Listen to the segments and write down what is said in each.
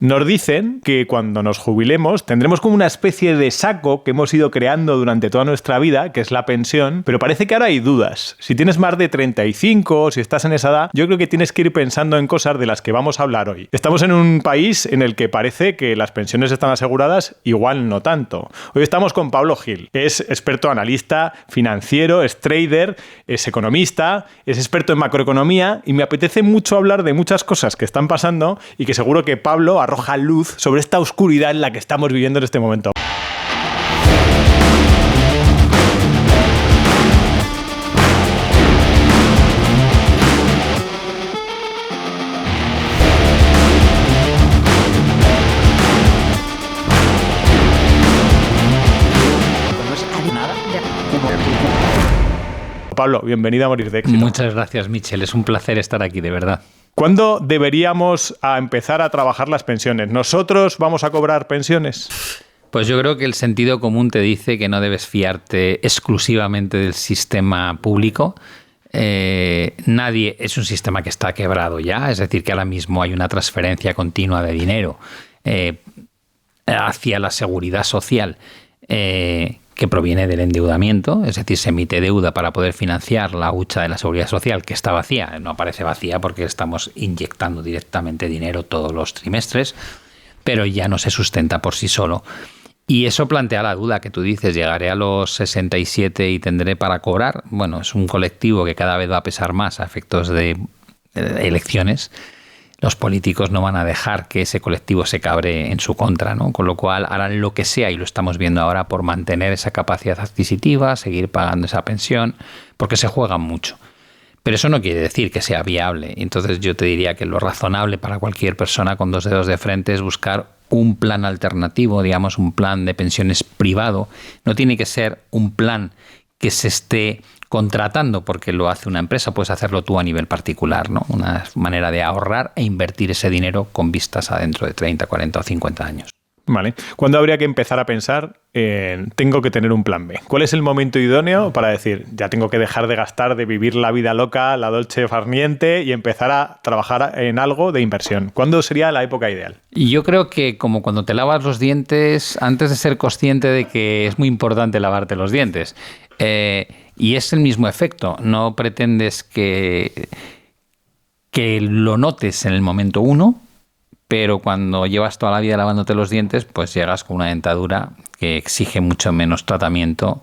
Nos dicen que cuando nos jubilemos tendremos como una especie de saco que hemos ido creando durante toda nuestra vida, que es la pensión, pero parece que ahora hay dudas. Si tienes más de 35 o si estás en esa edad, yo creo que tienes que ir pensando en cosas de las que vamos a hablar hoy. Estamos en un país en el que parece que las pensiones están aseguradas, igual no tanto. Hoy estamos con Pablo Gil, que es experto analista financiero, es trader, es economista, es experto en macroeconomía y me apetece mucho hablar de muchas cosas que están pasando y que seguro que Pablo arroja luz sobre esta oscuridad en la que estamos viviendo en este momento. Pablo, bienvenido a Morir de Éxito. Muchas gracias, Michel. Es un placer estar aquí, de verdad. ¿Cuándo deberíamos empezar a trabajar las pensiones? ¿Nosotros vamos a cobrar pensiones? Pues yo creo que el sentido común te dice que no debes fiarte exclusivamente del sistema público. Nadie es un sistema que está quebrado ya, es decir, que ahora mismo hay una transferencia continua de dinero hacia la seguridad social que proviene del endeudamiento, es decir, se emite deuda para poder financiar la hucha de la seguridad social, que está vacía. No aparece vacía porque estamos inyectando directamente dinero todos los trimestres, pero ya no se sustenta por sí solo. Y eso plantea la duda que tú dices, llegaré a los 67 y tendré para cobrar. Bueno, es un colectivo que cada vez va a pesar más a efectos de elecciones. Los políticos no van a dejar que ese colectivo se cabre en su contra, ¿no? Con lo cual harán lo que sea, y lo estamos viendo ahora, por mantener esa capacidad adquisitiva, seguir pagando esa pensión, porque se juegan mucho. Pero eso no quiere decir que sea viable. Entonces yo te diría que lo razonable para cualquier persona con dos dedos de frente es buscar un plan alternativo, digamos, un plan de pensiones privado. No tiene que ser un plan que se esté contratando porque lo hace una empresa, puedes hacerlo tú a nivel particular, ¿no? Una manera de ahorrar e invertir ese dinero con vistas a dentro de 30, 40 o 50 años. Vale. ¿Cuándo habría que empezar a pensar en tengo que tener un plan B? ¿Cuál es el momento idóneo para decir ya tengo que dejar de gastar, de vivir la vida loca, la dolce farniente y empezar a trabajar en algo de inversión? ¿Cuándo sería la época ideal? Y yo creo que como cuando te lavas los dientes, antes de ser consciente de que es muy importante lavarte los dientes, y es el mismo efecto, no pretendes que lo notes en el momento uno, pero cuando llevas toda la vida lavándote los dientes, pues llegas con una dentadura que exige mucho menos tratamiento.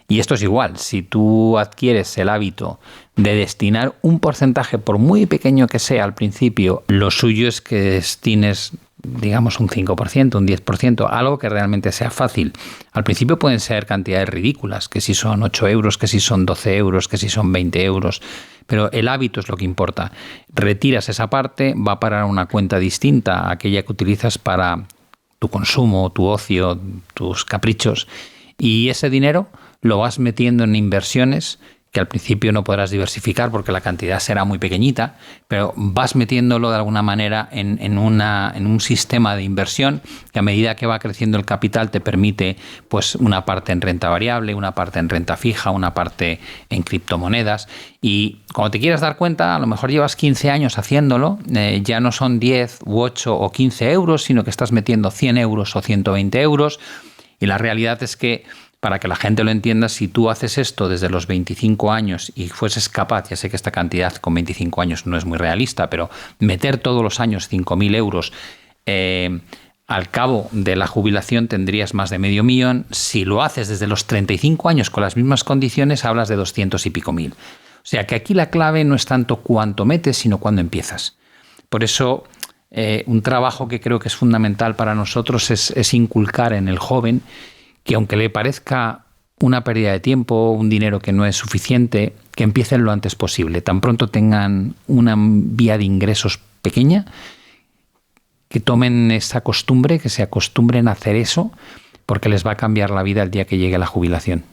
Y esto es igual, si tú adquieres el hábito de destinar un porcentaje, por muy pequeño que sea al principio, lo suyo es que destines, digamos, un 5%, un 10%, algo que realmente sea fácil. Al principio pueden ser cantidades ridículas, que si son 8 euros, que si son 12 euros, que si son 20 euros, pero el hábito es lo que importa. Retiras esa parte, va a parar a una cuenta distinta a aquella que utilizas para tu consumo, tu ocio, tus caprichos, y ese dinero lo vas metiendo en inversiones que al principio no podrás diversificar porque la cantidad será muy pequeñita, pero vas metiéndolo de alguna manera en un sistema de inversión que a medida que va creciendo el capital te permite pues una parte en renta variable, una parte en renta fija, una parte en criptomonedas, y cuando te quieras dar cuenta, a lo mejor llevas 15 años haciéndolo, ya no son 10 u 8 o 15 euros, sino que estás metiendo 100 euros o 120 euros, y la realidad es que, para que la gente lo entienda, si tú haces esto desde los 25 años y fueses capaz, ya sé que esta cantidad con 25 años no es muy realista, pero meter todos los años 5.000 euros, al cabo de la jubilación tendrías más de 500.000. Si lo haces desde los 35 años con las mismas condiciones, hablas de 200 y pico mil. O sea que aquí la clave no es tanto cuánto metes, sino cuándo empiezas. Por eso, un trabajo que creo que es fundamental para nosotros es inculcar en el joven que, aunque le parezca una pérdida de tiempo, un dinero que no es suficiente, que empiecen lo antes posible. Tan pronto tengan una vía de ingresos pequeña, que tomen esa costumbre, que se acostumbren a hacer eso, porque les va a cambiar la vida el día que llegue la jubilación.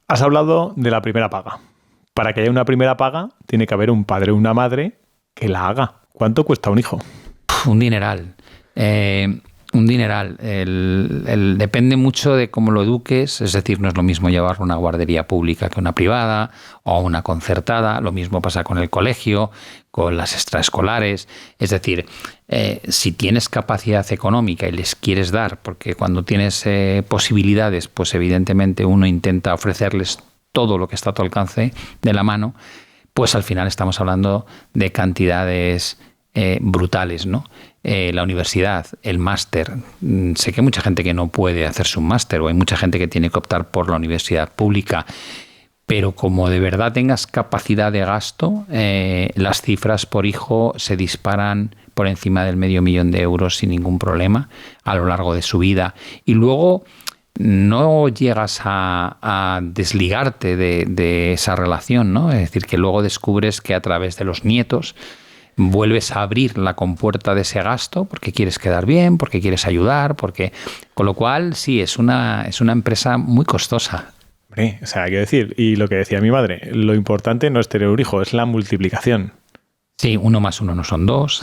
Has hablado de la primera paga. Para que haya una primera paga, tiene que haber un padre o una madre que la haga. ¿Cuánto cuesta un hijo? Un dineral. Un dineral. Depende mucho de cómo lo eduques, es decir, no es lo mismo llevarlo a una guardería pública que una privada o a una concertada. Lo mismo pasa con el colegio, con las extraescolares. Es decir, si tienes capacidad económica y les quieres dar, porque cuando tienes posibilidades, pues evidentemente uno intenta ofrecerles todo lo que está a tu alcance de la mano, pues al final estamos hablando de cantidades brutales, ¿no? La universidad, el máster. Sé que hay mucha gente que no puede hacerse un máster o hay mucha gente que tiene que optar por la universidad pública, pero como de verdad tengas capacidad de gasto, las cifras por hijo se disparan por encima del 500.000 euros sin ningún problema a lo largo de su vida. Y luego no llegas a desligarte de esa relación, ¿no? Es decir, que luego descubres que a través de los nietos vuelves a abrir la compuerta de ese gasto porque quieres quedar bien, porque quieres ayudar, con lo cual sí, es una empresa muy costosa. O sea, quiero decir, y lo que decía mi madre, lo importante no es tener un hijo, es la multiplicación. Sí, 1 más 1 no son 2.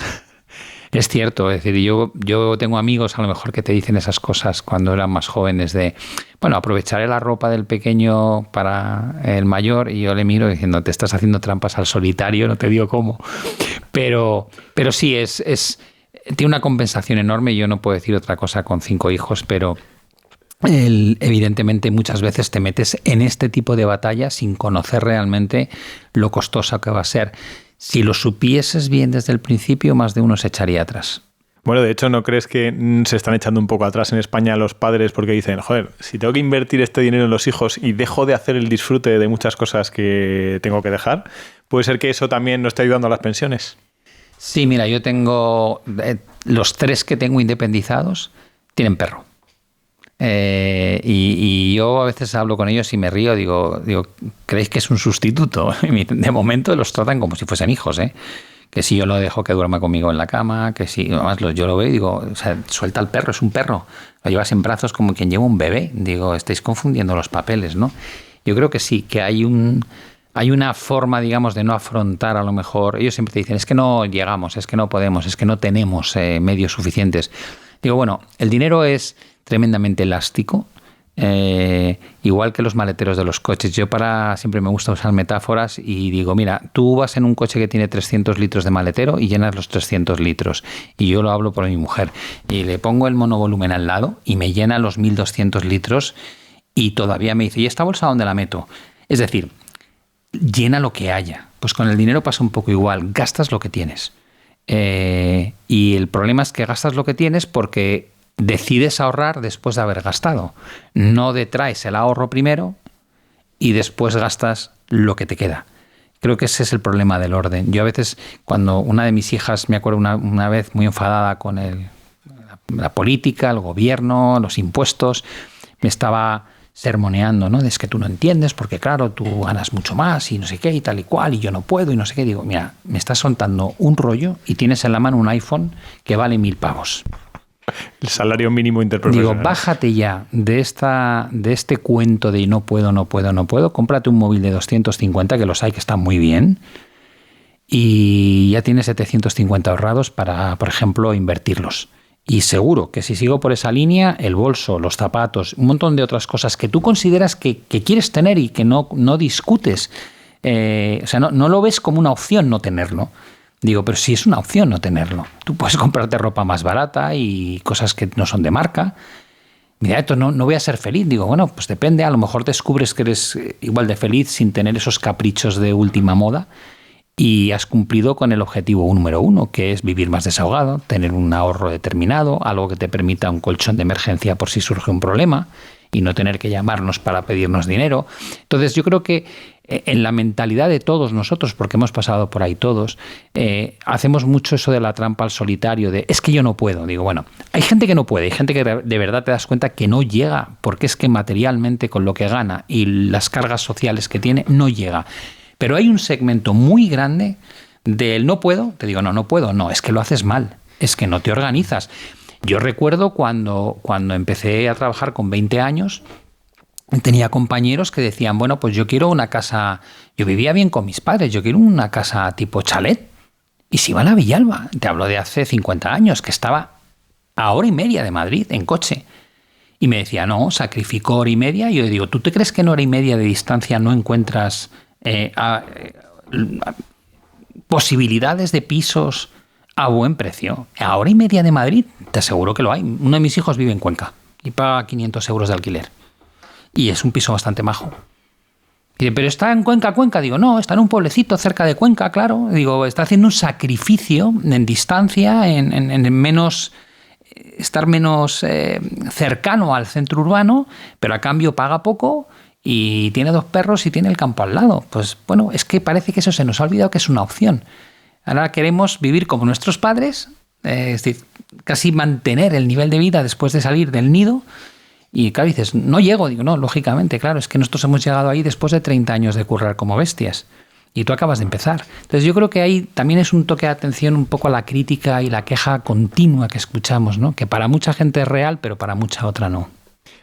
Es cierto, es decir, yo tengo amigos a lo mejor que te dicen esas cosas cuando eran más jóvenes de, bueno, aprovecharé la ropa del pequeño para el mayor, y yo le miro diciendo, te estás haciendo trampas al solitario, no te digo cómo. Pero sí, tiene una compensación enorme, y yo no puedo decir otra cosa con 5 hijos, pero evidentemente muchas veces te metes en este tipo de batalla sin conocer realmente lo costosa que va a ser. Si lo supieses bien desde el principio, más de uno se echaría atrás. Bueno, de hecho, ¿no crees que se están echando un poco atrás en España los padres porque dicen, joder, si tengo que invertir este dinero en los hijos y dejo de hacer el disfrute de muchas cosas que tengo que dejar? ¿Puede ser que eso también no esté ayudando a las pensiones? Sí, mira, yo tengo los 3 que tengo independizados tienen perro. Y yo a veces hablo con ellos y me río, digo, ¿creéis que es un sustituto? De momento los tratan como si fuesen hijos, que si yo lo dejo que duerma conmigo en la cama, que si, además yo lo veo y digo, o sea, suelta al perro, es un perro, lo llevas en brazos como quien lleva un bebé. Digo, estáis confundiendo los papeles, ¿no? Yo creo que sí, que hay una forma, digamos, de no afrontar a lo mejor. Ellos siempre te dicen, es que no llegamos, es que no podemos, es que no tenemos medios suficientes. Digo, bueno, el dinero es tremendamente elástico, igual que los maleteros de los coches. Yo siempre me gusta usar metáforas y digo, mira, tú vas en un coche que tiene 300 litros de maletero y llenas los 300 litros. Y yo lo hablo por mi mujer. Y le pongo el monovolumen al lado y me llena los 1.200 litros y todavía me dice, ¿y esta bolsa dónde la meto? Es decir, llena lo que haya. Pues con el dinero pasa un poco igual, gastas lo que tienes. Y el problema es que gastas lo que tienes porque decides ahorrar después de haber gastado. No detraes el ahorro primero y después gastas lo que te queda. Creo que ese es el problema del orden. Yo a veces, cuando una de mis hijas, me acuerdo una vez muy enfadada con la política, el gobierno, los impuestos, me estaba sermoneando, ¿no? Es que tú no entiendes porque, claro, tú ganas mucho más y no sé qué y tal y cual y yo no puedo y no sé qué. Digo, mira, me estás soltando un rollo y tienes en la mano un iPhone que vale 1.000 pavos. El salario mínimo interprofesional. Digo, bájate ya de este cuento de no puedo, cómprate un móvil de 250, que los hay que están muy bien, y ya tienes 750 ahorrados para, por ejemplo, invertirlos. Y seguro que si sigo por esa línea, el bolso, los zapatos, un montón de otras cosas que tú consideras que quieres tener y que no discutes, o sea, no lo ves como una opción no tenerlo. Digo, pero sí es una opción no tenerlo. Tú puedes comprarte ropa más barata y cosas que no son de marca. Mira, esto no voy a ser feliz. Digo, bueno, pues depende. A lo mejor descubres que eres igual de feliz sin tener esos caprichos de última moda y has cumplido con el objetivo número 1, que es vivir más desahogado, tener un ahorro determinado, algo que te permita un colchón de emergencia por si surge un problema y no tener que llamarnos para pedirnos dinero. Entonces yo creo que en la mentalidad de todos nosotros, porque hemos pasado por ahí todos, hacemos mucho eso de la trampa al solitario, de es que yo no puedo. Digo, bueno, hay gente que no puede, hay gente que de verdad te das cuenta que no llega, porque es que materialmente con lo que gana y las cargas sociales que tiene, no llega. Pero hay un segmento muy grande del no puedo, te digo, no puedo, no, es que lo haces mal, es que no te organizas. Yo recuerdo cuando empecé a trabajar con 20 años, tenía compañeros que decían, bueno, pues yo quiero una casa, yo vivía bien con mis padres, yo quiero una casa tipo chalet. Y se iban a Villalba, te hablo de hace 50 años, que estaba a hora y media de Madrid en coche. Y me decía, no, sacrificó hora y media. Y yo digo, ¿tú te crees que en hora y media de distancia no encuentras posibilidades de pisos a buen precio? A hora y media de Madrid, te aseguro que lo hay. Uno de mis hijos vive en Cuenca y paga 500 euros de alquiler. Y es un piso bastante majo. Y dice, ¿pero está en Cuenca? Digo, no, está en un pueblecito cerca de Cuenca, claro. Digo, está haciendo un sacrificio en distancia, en menos... estar menos cercano al centro urbano, pero a cambio paga poco y tiene 2 perros y tiene el campo al lado. Pues bueno, es que parece que eso se nos ha olvidado que es una opción. Ahora queremos vivir como nuestros padres, es decir, casi mantener el nivel de vida después de salir del nido. Y claro, dices, no llego. Digo, no, lógicamente, claro, es que nosotros hemos llegado ahí después de 30 años de currar como bestias. Y tú acabas de empezar. Entonces yo creo que ahí también es un toque de atención un poco a la crítica y la queja continua que escuchamos, ¿no? Que para mucha gente es real, pero para mucha otra no.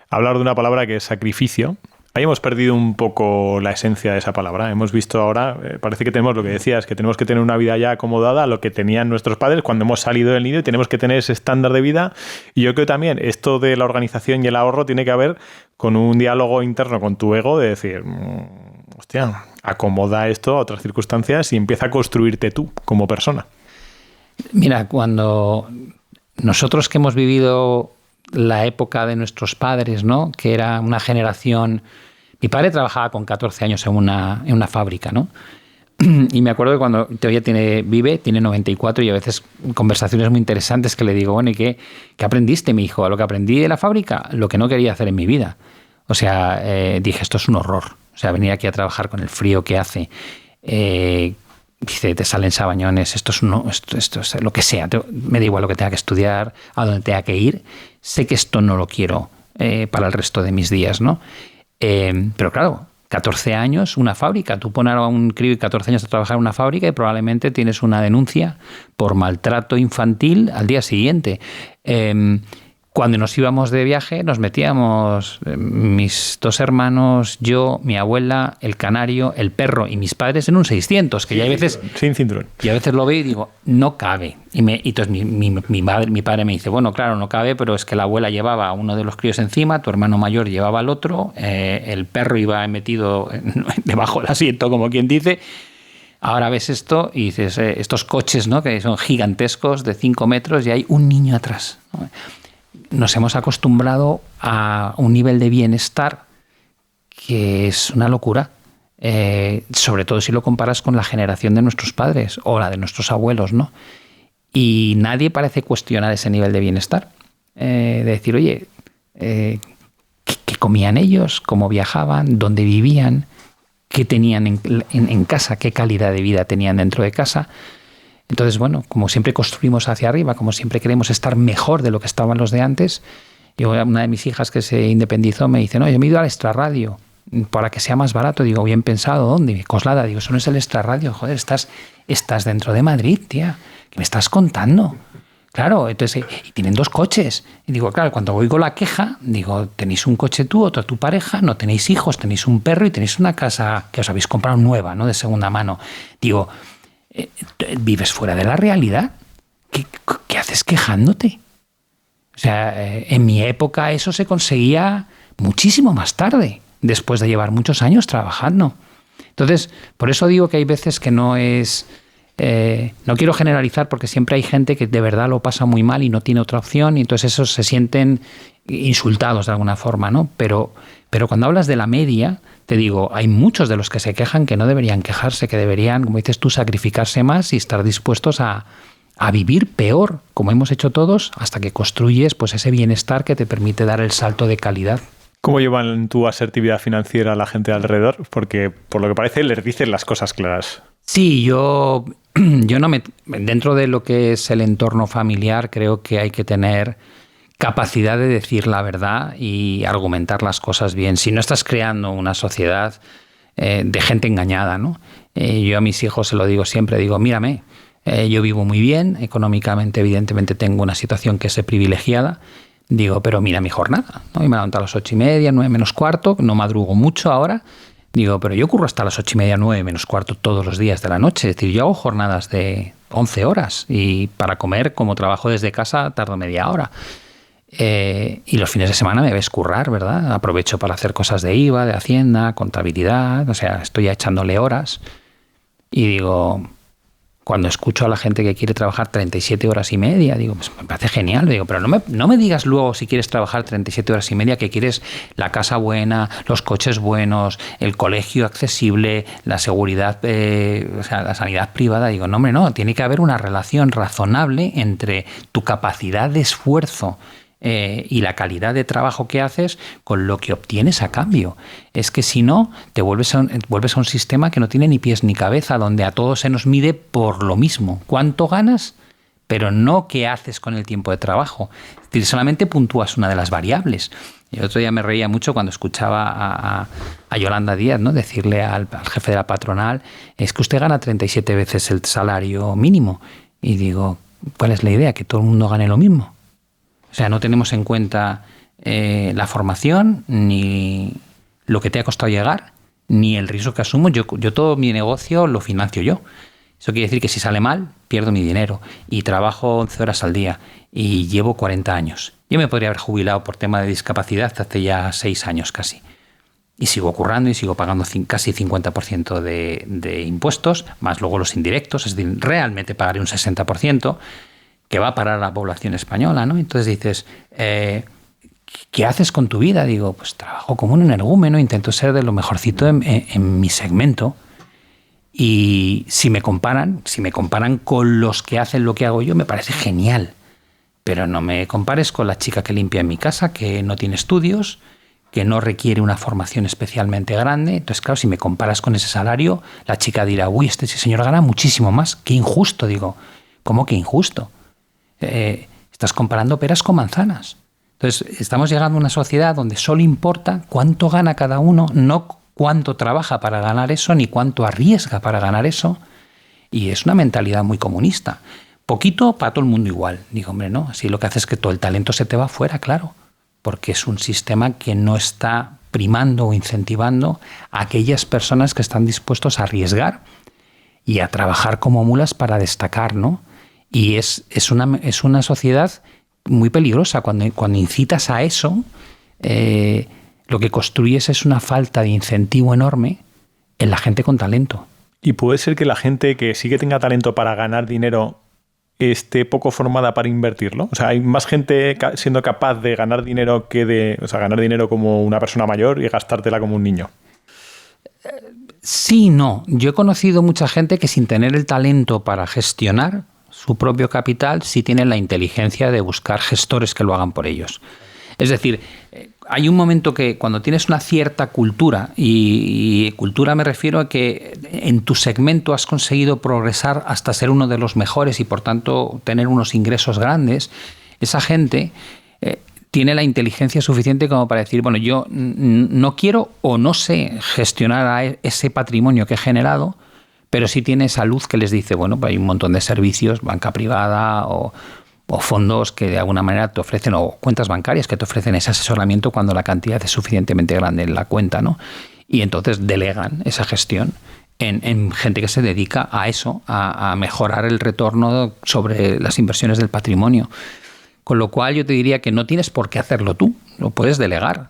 Hablar de una palabra que es sacrificio. Ahí hemos perdido un poco la esencia de esa palabra. Hemos visto ahora, parece que tenemos lo que decías, que tenemos que tener una vida ya acomodada a lo que tenían nuestros padres cuando hemos salido del nido y tenemos que tener ese estándar de vida. Y yo creo también esto de la organización y el ahorro tiene que haber con un diálogo interno con tu ego de decir, hostia, acomoda esto a otras circunstancias y empieza a construirte tú como persona. Mira, cuando nosotros que hemos vivido la época de nuestros padres, ¿no? Que era una generación... Mi padre trabajaba con 14 años en una fábrica, ¿no? Y me acuerdo que cuando todavía tiene 94 y a veces conversaciones muy interesantes que le digo, bueno, ¿y qué aprendiste, mi hijo? ¿A lo que aprendí de la fábrica? Lo que no quería hacer en mi vida. O sea, dije, esto es un horror. O sea, venir aquí a trabajar con el frío que hace... dice, te salen sabañones, esto es lo que sea, me da igual lo que tenga que estudiar, a donde tenga que ir, sé que esto no lo quiero para el resto de mis días, ¿no? Pero claro, 14 años, una fábrica, tú pones a un crío de 14 años a trabajar en una fábrica y probablemente tienes una denuncia por maltrato infantil al día siguiente. Cuando nos íbamos de viaje nos metíamos mis 2 hermanos, yo, mi abuela, el canario, el perro y mis padres en un 600, que ya hay veces... Sin cinturón. Y a veces lo veo y digo, no cabe. Y entonces mi padre me dice, bueno, claro, no cabe, pero es que la abuela llevaba a uno de los críos encima, tu hermano mayor llevaba al otro, el perro iba metido debajo del asiento, como quien dice... Ahora ves esto y dices, estos coches, ¿no? Que son gigantescos de 5 metros y hay un niño atrás, ¿no? Nos hemos acostumbrado a un nivel de bienestar que es una locura, sobre todo si lo comparas con la generación de nuestros padres o la de nuestros abuelos, ¿no? Y nadie parece cuestionar ese nivel de bienestar, de decir, oye, ¿qué comían ellos? ¿Cómo viajaban? ¿Dónde vivían? ¿Qué tenían en casa? ¿Qué calidad de vida tenían dentro de casa? Entonces, bueno, como siempre construimos hacia arriba, como siempre queremos estar mejor de lo que estaban los de antes, una de mis hijas que se independizó me dice, no, yo me he ido al extrarradio para que sea más barato. Digo, bien pensado, ¿dónde? Coslada. Digo, eso no es el extrarradio, joder, estás dentro de Madrid, tía. ¿Qué me estás contando? Claro, entonces, y tienen 2 coches. Y digo, claro, cuando oigo la queja, digo, tenéis un coche tú, otro tu pareja, no tenéis hijos, tenéis un perro y tenéis una casa que os habéis comprado nueva, ¿no? De segunda mano. Digo... ¿vives fuera de la realidad? ¿Qué haces quejándote? O sea, en mi época eso se conseguía muchísimo más tarde, después de llevar muchos años trabajando. Entonces, por eso digo que hay veces que no es... no quiero generalizar porque siempre hay gente que de verdad lo pasa muy mal y no tiene otra opción y entonces esos se sienten insultados de alguna forma, ¿no? Pero cuando hablas de la media, te digo, hay muchos de los que se quejan que no deberían quejarse, que deberían, como dices tú, sacrificarse más y estar dispuestos a vivir peor, como hemos hecho todos, hasta que construyes pues ese bienestar que te permite dar el salto de calidad. ¿Cómo llevan tu asertividad financiera a la gente alrededor? Porque, por lo que parece, les dices las cosas claras. Sí, yo no me... Dentro de lo que es el entorno familiar, creo que hay que tener capacidad de decir la verdad y argumentar las cosas bien. Si no estás creando una sociedad de gente engañada, ¿no? Yo a mis hijos se lo digo siempre, digo, mírame, yo vivo muy bien, económicamente evidentemente tengo una situación que es privilegiada, digo, pero mira mi jornada, ¿no? Y me levanto a las 8:30, 9 menos cuarto, no madrugo mucho ahora, digo, pero yo curro hasta las 8:30, 9 menos cuarto todos los días de la noche, es decir, yo hago jornadas de 11 horas y para comer, como trabajo desde casa, tardo media hora. Y los fines de semana me ves currar, ¿verdad? Aprovecho para hacer cosas de IVA, de Hacienda, contabilidad, o sea, estoy ya echándole horas y digo, cuando escucho a la gente que quiere trabajar 37 horas y media, digo, pues me parece genial, digo, pero no me digas luego si quieres trabajar 37 horas y media que quieres la casa buena, los coches buenos, el colegio accesible, la seguridad, o sea, la sanidad privada. Digo, no, hombre, no, tiene que haber una relación razonable entre tu capacidad de esfuerzo y la calidad de trabajo que haces con lo que obtienes a cambio. Es que si no, te vuelves a un sistema que no tiene ni pies ni cabeza, donde a todos se nos mide por lo mismo. ¿Cuánto ganas? Pero no qué haces con el tiempo de trabajo. Es decir, solamente puntúas una de las variables. Y el otro día me reía mucho cuando escuchaba a Yolanda Díaz, ¿no?, decirle al jefe de la patronal, es que usted gana 37 veces el salario mínimo. Y digo, ¿cuál es la idea? ¿Que todo el mundo gane lo mismo? O sea, no tenemos en cuenta la formación, ni lo que te ha costado llegar, ni el riesgo que asumo. Yo todo mi negocio lo financio yo. Eso quiere decir que si sale mal, pierdo mi dinero. Y trabajo 11 horas al día. Y llevo 40 años. Yo me podría haber jubilado por tema de discapacidad hace ya 6 años casi. Y sigo currando y sigo pagando casi 50% de impuestos, más luego los indirectos. Es decir, realmente pagaré un 60%. Que va a parar la población española, ¿no? Entonces dices, ¿qué haces con tu vida? Digo, pues trabajo como un energúmeno, intento ser de lo mejorcito en mi segmento. Y si me comparan con los que hacen lo que hago yo, me parece genial. Pero no me compares con la chica que limpia en mi casa, que no tiene estudios, que no requiere una formación especialmente grande. Entonces, claro, si me comparas con ese salario, la chica dirá, uy, este señor gana muchísimo más. Qué injusto, digo. ¿Cómo que injusto? Estás comparando peras con manzanas. Entonces, estamos llegando a una sociedad donde solo importa cuánto gana cada uno, no cuánto trabaja para ganar eso, ni cuánto arriesga para ganar eso. Y es una mentalidad muy comunista. Poquito para todo el mundo igual. Digo, hombre, no, así lo que hace es que todo el talento se te va fuera, claro, porque es un sistema que no está primando o incentivando a aquellas personas que están dispuestos a arriesgar y a trabajar como mulas para destacar, ¿no? Y es una sociedad muy peligrosa. Cuando incitas a eso, lo que construyes es una falta de incentivo enorme en la gente con talento. ¿Y puede ser que la gente que sí que tenga talento para ganar dinero esté poco formada para invertirlo? O sea, hay más gente siendo capaz de ganar dinero ganar dinero como una persona mayor y gastártela como un niño. Sí, no. Yo he conocido mucha gente que sin tener el talento para gestionar su propio capital, sí tienen la inteligencia de buscar gestores que lo hagan por ellos. Es decir, hay un momento que cuando tienes una cierta cultura, y cultura me refiero a que en tu segmento has conseguido progresar hasta ser uno de los mejores y por tanto tener unos ingresos grandes, esa gente tiene la inteligencia suficiente como para decir, bueno, yo no quiero o no sé gestionar ese patrimonio que he generado, pero sí tiene esa luz que les dice, bueno, pues hay un montón de servicios, banca privada o fondos que de alguna manera te ofrecen, o cuentas bancarias que te ofrecen ese asesoramiento cuando la cantidad es suficientemente grande en la cuenta, ¿no? Y entonces delegan esa gestión en gente que se dedica a eso, a mejorar el retorno sobre las inversiones del patrimonio. Con lo cual yo te diría que no tienes por qué hacerlo tú, lo puedes delegar.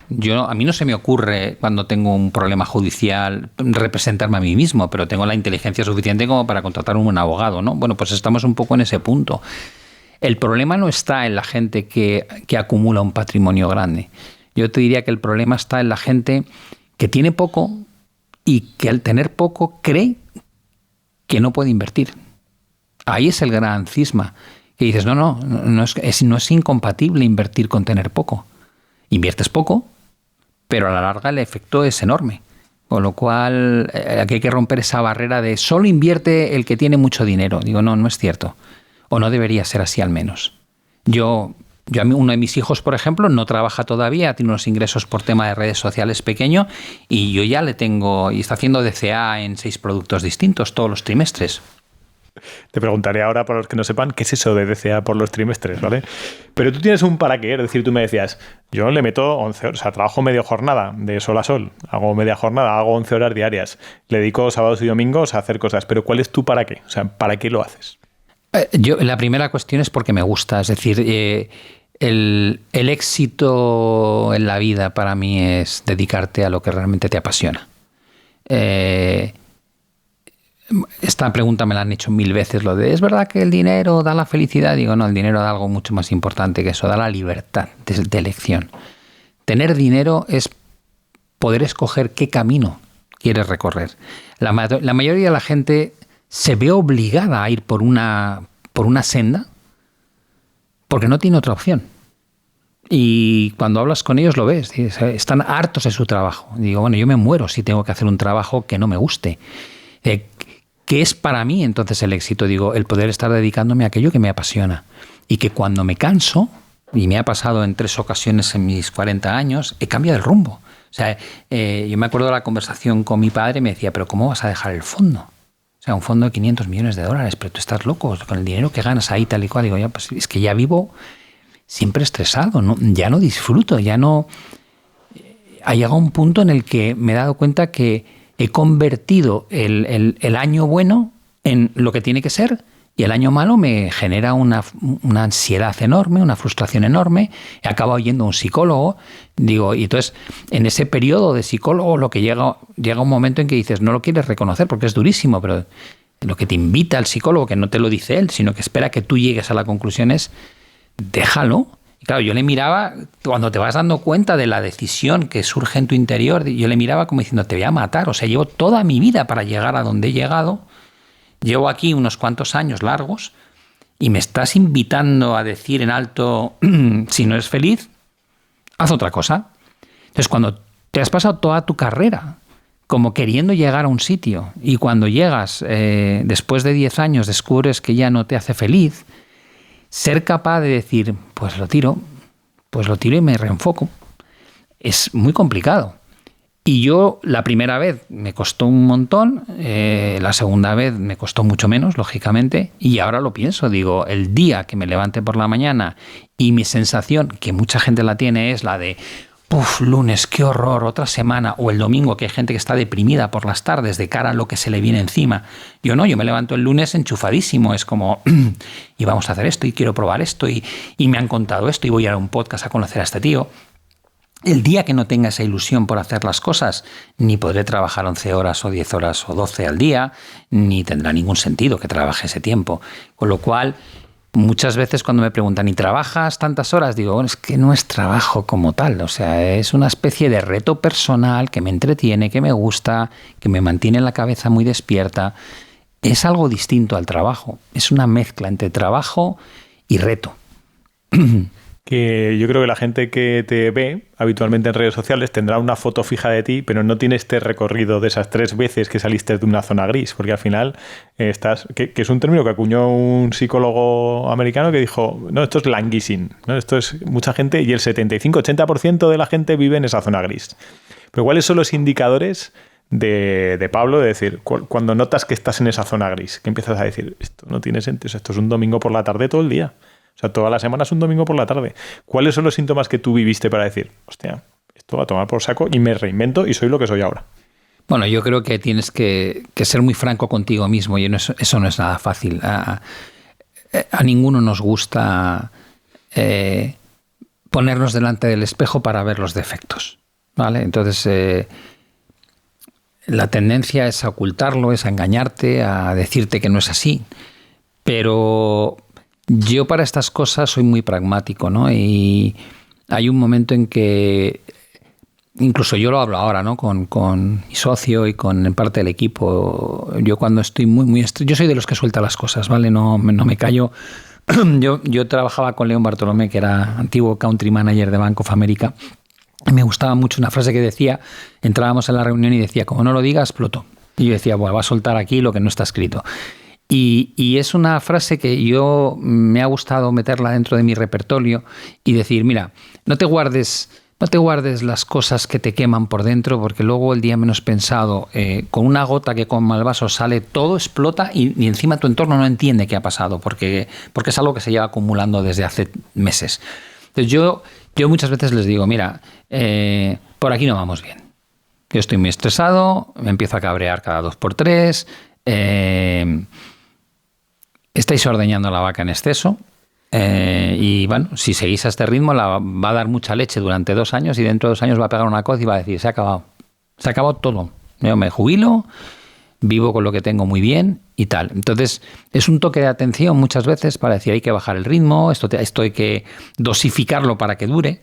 A mí no se me ocurre cuando tengo un problema judicial representarme a mí mismo, pero tengo la inteligencia suficiente como para contratar un abogado, ¿no? Bueno, pues estamos un poco en ese punto. El problema no está en la gente que acumula un patrimonio grande. Yo te diría que el problema está en la gente que tiene poco y que al tener poco cree que no puede invertir. Ahí es el gran cisma. Que dices, no es incompatible invertir con tener poco. Inviertes poco, pero a la larga el efecto es enorme. Con lo cual aquí hay que romper esa barrera de solo invierte el que tiene mucho dinero. Digo, no es cierto. O no debería ser así al menos. Uno de mis hijos, por ejemplo, no trabaja todavía, tiene unos ingresos por tema de redes sociales pequeño y yo ya le tengo, y está haciendo DCA en 6 productos distintos todos los trimestres. Te preguntaré ahora, para los que no sepan, ¿qué es eso de DCA por los trimestres? ¿Vale? Pero tú tienes un para qué, es decir, tú me decías, yo le meto 11 horas, o sea, trabajo media jornada, de sol a sol, hago media jornada, hago 11 horas diarias, le dedico sábados y domingos a hacer cosas, pero ¿cuál es tu para qué? O sea, ¿para qué lo haces? La primera cuestión es porque me gusta, es decir, el éxito en la vida para mí es dedicarte a lo que realmente te apasiona. Esta pregunta me la han hecho 1000 veces, lo de ¿es verdad que el dinero da la felicidad? Digo, no, el dinero da algo mucho más importante que eso, da la libertad de elección. Tener dinero es poder escoger qué camino quieres recorrer. La mayoría de la gente se ve obligada a ir por una senda porque no tiene otra opción. Y cuando hablas con ellos lo ves, están hartos de su trabajo. Digo, bueno, yo me muero si tengo que hacer un trabajo que no me guste. ¿Qué es para mí entonces el éxito? Digo, el poder estar dedicándome a aquello que me apasiona. Y que cuando me canso, y me ha pasado en 3 ocasiones en mis 40 años, he cambiado el rumbo. O sea, yo me acuerdo de la conversación con mi padre, me decía, pero ¿cómo vas a dejar el fondo? O sea, un fondo de $500 millones, pero tú estás loco, con el dinero que ganas ahí tal y cual. Digo, ya, pues es que ya vivo siempre estresado, ¿no? Ya no disfruto, ya no... Ha llegado un punto en el que me he dado cuenta que he convertido el año bueno en lo que tiene que ser y el año malo me genera una ansiedad enorme, una frustración enorme. He acabado yendo a un psicólogo, digo, y entonces en ese periodo de psicólogo lo que llega un momento en que dices, no lo quieres reconocer porque es durísimo, pero lo que te invita al psicólogo, que no te lo dice él, sino que espera que tú llegues a la conclusión es, déjalo. Y claro, yo le miraba, cuando te vas dando cuenta de la decisión que surge en tu interior, yo le miraba como diciendo, te voy a matar. O sea, llevo toda mi vida para llegar a donde he llegado. Llevo aquí unos cuantos años largos y me estás invitando a decir en alto, si no eres feliz, haz otra cosa. Entonces, cuando te has pasado toda tu carrera como queriendo llegar a un sitio y cuando llegas, después de 10 años, descubres que ya no te hace feliz, ser capaz de decir, pues lo tiro y me reenfoco, es muy complicado. Y yo la primera vez me costó un montón, la segunda vez me costó mucho menos, lógicamente, y ahora lo pienso, digo, el día que me levante por la mañana y mi sensación, que mucha gente la tiene, es la de, lunes, qué horror, otra semana, o el domingo, que hay gente que está deprimida por las tardes de cara a lo que se le viene encima. Yo no, yo me levanto el lunes enchufadísimo, es como, y vamos a hacer esto, y quiero probar esto, y me han contado esto, y voy a ir a un podcast a conocer a este tío. El día que no tenga esa ilusión por hacer las cosas, ni podré trabajar 11 horas o 10 horas o 12 al día, ni tendrá ningún sentido que trabaje ese tiempo. Con lo cual, muchas veces cuando me preguntan, ¿y trabajas tantas horas? Digo, bueno, es que no es trabajo como tal. O sea, es una especie de reto personal que me entretiene, que me gusta, que me mantiene la cabeza muy despierta. Es algo distinto al trabajo. Es una mezcla entre trabajo y reto. Que yo creo que la gente que te ve habitualmente en redes sociales tendrá una foto fija de ti, pero no tiene este recorrido de esas 3 veces que saliste de una zona gris, porque al final estás... Que es un término que acuñó un psicólogo americano que dijo, no, esto es languishing, ¿no? Esto es mucha gente y el 75-80% de la gente vive en esa zona gris. Pero ¿cuáles son los indicadores de Pablo de decir, cuando notas que estás en esa zona gris, que empiezas a decir, esto no tiene sentido, o sea, esto es un domingo por la tarde todo el día? O sea, toda la semana es un domingo por la tarde. ¿Cuáles son los síntomas que tú viviste para decir, hostia, esto va a tomar por saco y me reinvento y soy lo que soy ahora? Bueno, yo creo que tienes que ser muy franco contigo mismo y eso no es nada fácil. A ninguno nos gusta ponernos delante del espejo para ver los defectos, ¿vale? Entonces, la tendencia es a ocultarlo, es a engañarte, a decirte que no es así. Pero yo para estas cosas soy muy pragmático, ¿no? Y hay un momento en que, incluso yo lo hablo ahora, ¿no? Con mi socio y con parte del equipo. Yo cuando estoy muy yo soy de los que suelta las cosas, ¿vale? No me callo. Yo trabajaba con León Bartolomé, que era antiguo country manager de Bank of America. Y me gustaba mucho una frase que decía, entrábamos en la reunión y decía, como no lo digas, exploto. Y yo decía, bueno, va a soltar aquí lo que no está escrito. Y es una frase que yo me ha gustado meterla dentro de mi repertorio y decir, mira, no te guardes las cosas que te queman por dentro, porque luego el día menos pensado, con una gota que con mal vaso sale, todo explota y encima tu entorno no entiende qué ha pasado, porque es algo que se lleva acumulando desde hace meses. Entonces yo muchas veces les digo, mira, por aquí no vamos bien. Yo estoy muy estresado, me empiezo a cabrear cada 2x3, estáis ordeñando la vaca en exceso. Y bueno, si seguís a este ritmo, va a dar mucha leche durante 2 años y dentro de 2 años va a pegar una coz y va a decir, se ha acabado todo. Yo me jubilo, vivo con lo que tengo muy bien y tal. Entonces, es un toque de atención muchas veces para decir, hay que bajar el ritmo, esto hay que dosificarlo para que dure.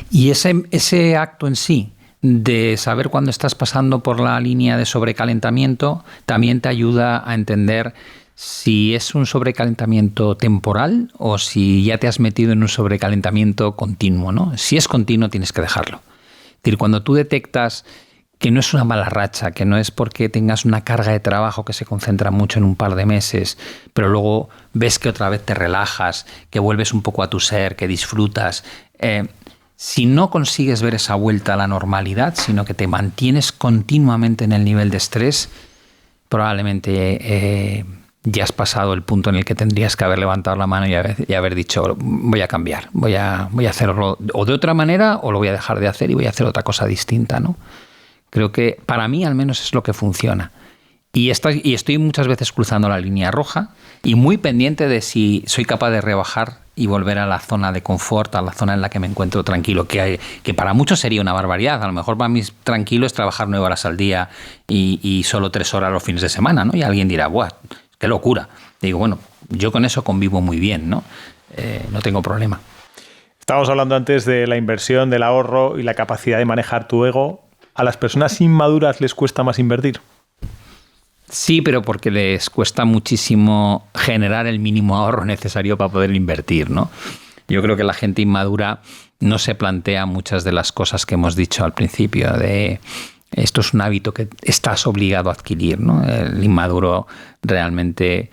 Y ese acto en sí, de saber cuándo estás pasando por la línea de sobrecalentamiento, también te ayuda a entender si es un sobrecalentamiento temporal o si ya te has metido en un sobrecalentamiento continuo, ¿no? Si es continuo, tienes que dejarlo. Es decir, cuando tú detectas que no es una mala racha, que no es porque tengas una carga de trabajo que se concentra mucho en un par de meses, pero luego ves que otra vez te relajas, que vuelves un poco a tu ser, que disfrutas. Si no consigues ver esa vuelta a la normalidad, sino que te mantienes continuamente en el nivel de estrés, probablemente ya has pasado el punto en el que tendrías que haber levantado la mano y haber dicho, voy a cambiar, voy a hacerlo o de otra manera o lo voy a dejar de hacer y voy a hacer otra cosa distinta, ¿no? Creo que para mí al menos es lo que funciona. Y estoy muchas veces cruzando la línea roja y muy pendiente de si soy capaz de rebajar y volver a la zona de confort, a la zona en la que me encuentro tranquilo, que para muchos sería una barbaridad. A lo mejor para mí tranquilo es trabajar 9 horas al día y solo 3 horas los fines de semana, ¿no? Y alguien dirá, ¡buah, qué locura! Digo, bueno, yo con eso convivo muy bien, ¿no? No tengo problema. Estábamos hablando antes de la inversión, del ahorro y la capacidad de manejar tu ego. ¿A las personas inmaduras les cuesta más invertir? Sí, pero porque les cuesta muchísimo generar el mínimo ahorro necesario para poder invertir, ¿no? Yo creo que la gente inmadura no se plantea muchas de las cosas que hemos dicho al principio, de esto es un hábito que estás obligado a adquirir, ¿no? El inmaduro realmente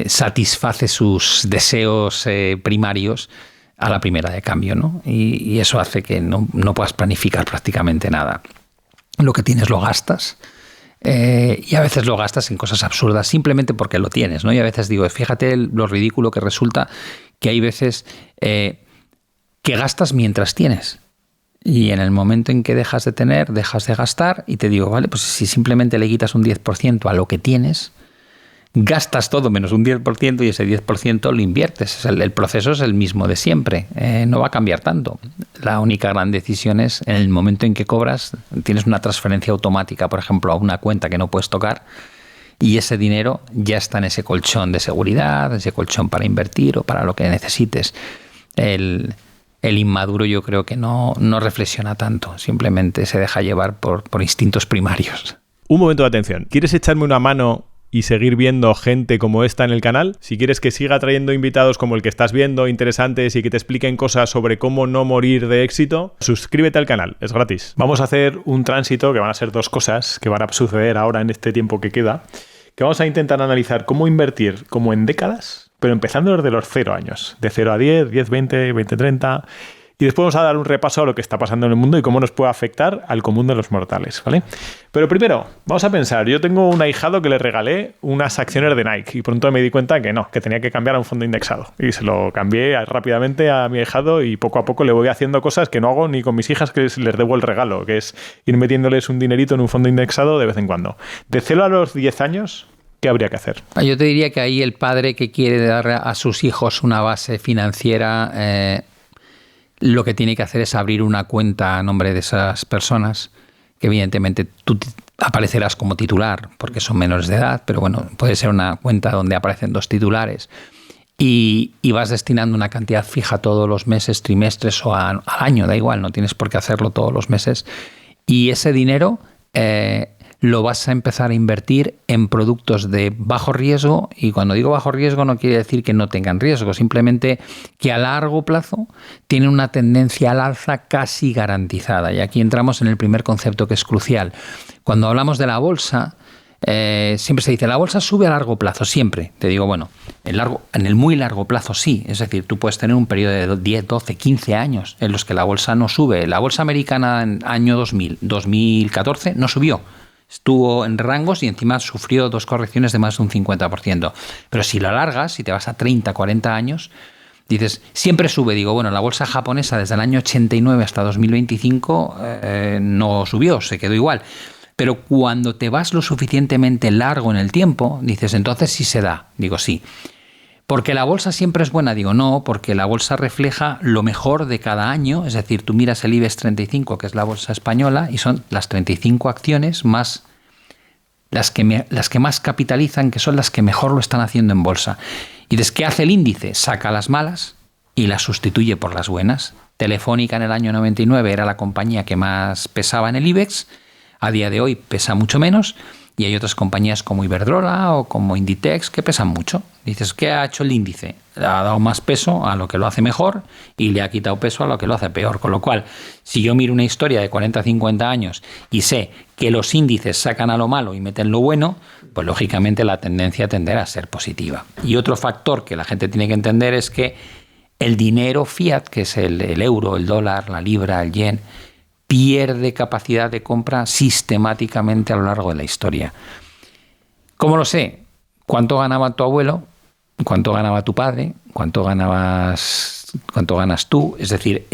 satisface sus deseos primarios a la primera de cambio, ¿no? Y eso hace que no puedas planificar prácticamente nada. Lo que tienes lo gastas. Y a veces lo gastas en cosas absurdas simplemente porque lo tienes, ¿no? Y a veces digo, fíjate lo ridículo que resulta que hay veces que gastas mientras tienes. Y en el momento en que dejas de tener, dejas de gastar y te digo, vale, pues si simplemente le quitas un 10% a lo que tienes, gastas todo menos un 10% y ese 10% lo inviertes. El proceso es el mismo de siempre, no va a cambiar tanto. La única gran decisión es en el momento en que cobras, tienes una transferencia automática, por ejemplo, a una cuenta que no puedes tocar y ese dinero ya está en ese colchón de seguridad, ese colchón para invertir o para lo que necesites. El inmaduro yo creo que no reflexiona tanto, simplemente se deja llevar por instintos primarios. Un momento de atención. ¿Quieres echarme una mano y seguir viendo gente como esta en el canal? Si quieres que siga trayendo invitados como el que estás viendo, interesantes y que te expliquen cosas sobre cómo no morir de éxito, suscríbete al canal, es gratis. Vamos a hacer un tránsito que van a ser 2 cosas que van a suceder ahora en este tiempo que queda, que vamos a intentar analizar cómo invertir como en décadas, pero empezando desde los 0 años, de 0 a 10, 10, 20, 20, 30... Y después vamos a dar un repaso a lo que está pasando en el mundo y cómo nos puede afectar al común de los mortales, ¿vale? Pero primero, vamos a pensar, yo tengo un ahijado que le regalé unas acciones de Nike y pronto me di cuenta que tenía que cambiar a un fondo indexado. Y se lo cambié rápidamente a mi ahijado y poco a poco le voy haciendo cosas que no hago ni con mis hijas, que les debo el regalo, que es ir metiéndoles un dinerito en un fondo indexado de vez en cuando. De 0 a los 10 años... ¿qué habría que hacer? Yo te diría que ahí el padre que quiere dar a sus hijos una base financiera... lo que tiene que hacer es abrir una cuenta a nombre de esas personas, que evidentemente tú aparecerás como titular porque son menores de edad, pero bueno, puede ser una cuenta donde aparecen 2 titulares y vas destinando una cantidad fija todos los meses, trimestres o al año, da igual, no tienes por qué hacerlo todos los meses. Y ese dinero lo vas a empezar a invertir en productos de bajo riesgo, y cuando digo bajo riesgo no quiere decir que no tengan riesgo, simplemente que a largo plazo tienen una tendencia al alza casi garantizada. Y aquí entramos en el primer concepto que es crucial. Cuando hablamos de la bolsa, siempre se dice, la bolsa sube a largo plazo, siempre. Te digo, bueno, en el muy largo plazo sí, es decir, tú puedes tener un periodo de 10, 12, 15 años en los que la bolsa no sube. La bolsa americana en año 2014 no subió. Estuvo en rangos y encima sufrió 2 correcciones de más de un 50%. Pero si lo alargas, si te vas a 30, 40 años, dices, siempre sube. Digo, bueno, la bolsa japonesa desde el año 89 hasta 2025 no subió, se quedó igual. Pero cuando te vas lo suficientemente largo en el tiempo, dices, entonces sí se da. Digo, sí. ¿Porque la bolsa siempre es buena? Digo, no, porque la bolsa refleja lo mejor de cada año. Es decir, tú miras el IBEX 35, que es la bolsa española, y son las 35 acciones más las que más capitalizan, que son las que mejor lo están haciendo en bolsa. Y dices, ¿qué hace el índice? Saca las malas y las sustituye por las buenas. Telefónica en el año 99 era la compañía que más pesaba en el IBEX. A día de hoy pesa mucho menos. Y hay otras compañías como Iberdrola o como Inditex que pesan mucho. Dices, ¿qué ha hecho el índice? Le ha dado más peso a lo que lo hace mejor y le ha quitado peso a lo que lo hace peor. Con lo cual, si yo miro una historia de 40 50 años y sé que los índices sacan a lo malo y meten lo bueno, pues lógicamente la tendencia tenderá a ser positiva. Y otro factor que la gente tiene que entender es que el dinero fiat, que es el euro, el dólar, la libra, el yen, pierde capacidad de compra sistemáticamente a lo largo de la historia. ¿Cómo lo sé? ¿Cuánto ganaba tu abuelo? ¿Cuánto ganaba tu padre? ¿Cuánto ganas tú? Es decir,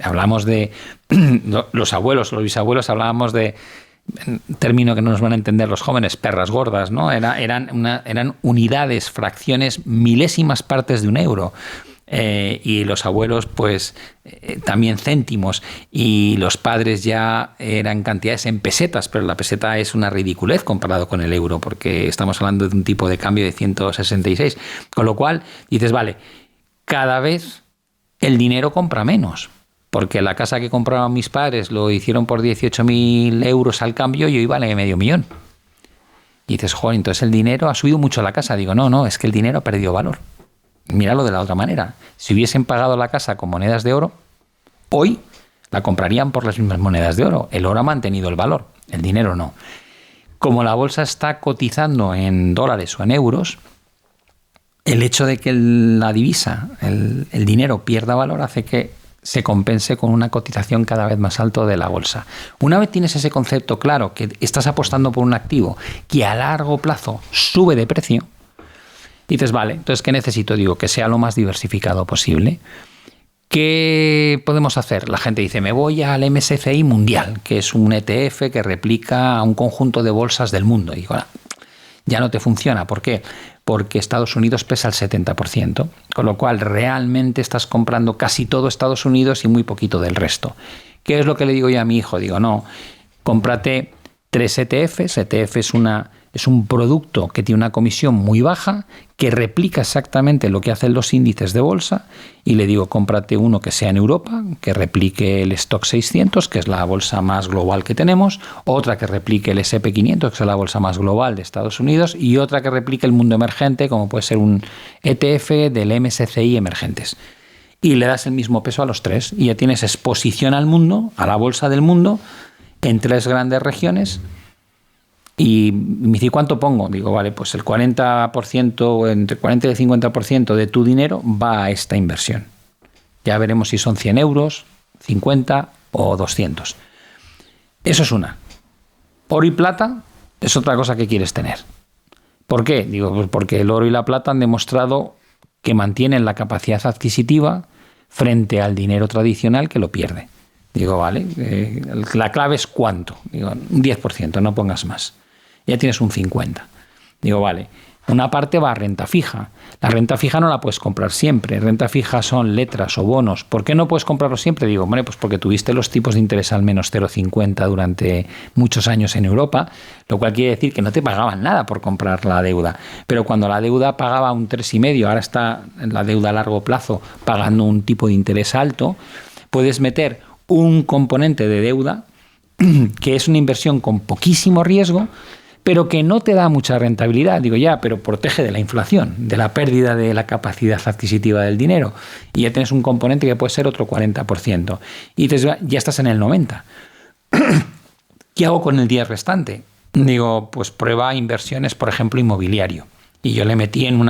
hablamos de los abuelos, los bisabuelos, hablábamos de término que no nos van a entender los jóvenes, perras gordas, ¿no? Eran unidades, fracciones, milésimas partes de un euro. Y los abuelos pues también céntimos, y los padres ya eran cantidades en pesetas, pero la peseta es una ridiculez comparado con el euro, porque estamos hablando de un tipo de cambio de 166, con lo cual dices, vale, cada vez el dinero compra menos, porque la casa que compraban mis padres lo hicieron por 18.000 euros al cambio y hoy vale $500.000. Y dices, joder, entonces el dinero ha subido mucho la casa. Digo, no, es que el dinero ha perdido valor. Míralo de la otra manera. Si hubiesen pagado la casa con monedas de oro, hoy la comprarían por las mismas monedas de oro. El oro ha mantenido el valor, el dinero no. Como la bolsa está cotizando en dólares o en euros, el hecho de que la divisa, el dinero pierda valor, hace que se compense con una cotización cada vez más alta de la bolsa. Una vez tienes ese concepto claro, que estás apostando por un activo que a largo plazo sube de precio, dices, vale, entonces, ¿qué necesito? Digo, que sea lo más diversificado posible. ¿Qué podemos hacer? La gente dice, me voy al MSCI Mundial, que es un ETF que replica a un conjunto de bolsas del mundo. Y digo, ya no te funciona. ¿Por qué? Porque Estados Unidos pesa el 70%, con lo cual realmente estás comprando casi todo Estados Unidos y muy poquito del resto. ¿Qué es lo que le digo yo a mi hijo? Digo, no, cómprate 3 ETFs. ETF es un producto que tiene una comisión muy baja, que replica exactamente lo que hacen los índices de bolsa, y le digo, cómprate uno que sea en Europa, que replique el Stock 600, que es la bolsa más global que tenemos, otra que replique el S&P 500, que es la bolsa más global de Estados Unidos, y otra que replique el mundo emergente, como puede ser un ETF del MSCI Emergentes. Y le das el mismo peso a los 3, y ya tienes exposición al mundo, a la bolsa del mundo, en 3 grandes regiones. Y me dice, ¿cuánto pongo? Digo, vale, pues el 40%, entre 40 y el 50% de tu dinero va a esta inversión. Ya veremos si son 100 euros, 50 o 200. Eso es una. Oro y plata es otra cosa que quieres tener. ¿Por qué? Digo, pues porque el oro y la plata han demostrado que mantienen la capacidad adquisitiva frente al dinero tradicional, que lo pierde. Digo, vale, la clave es cuánto. Digo, un 10%, no pongas más. Ya tienes un 50%. Digo, vale, una parte va a renta fija. La renta fija no la puedes comprar siempre. Renta fija son letras o bonos. ¿Por qué no puedes comprarlo siempre? Digo, bueno, pues porque tuviste los tipos de interés al menos 0,50 durante muchos años en Europa, lo cual quiere decir que no te pagaban nada por comprar la deuda. Pero cuando la deuda pagaba un 3,5, ahora está la deuda a largo plazo pagando un tipo de interés alto, puedes meter un componente de deuda que es una inversión con poquísimo riesgo, pero que no te da mucha rentabilidad. Digo, ya, pero protege de la inflación, de la pérdida de la capacidad adquisitiva del dinero. Y ya tienes un componente que puede ser otro 40%. Y dices, ya estás en el 90%. ¿Qué hago con el 10% restante? Digo, pues prueba inversiones, por ejemplo, inmobiliario. Y yo le metí en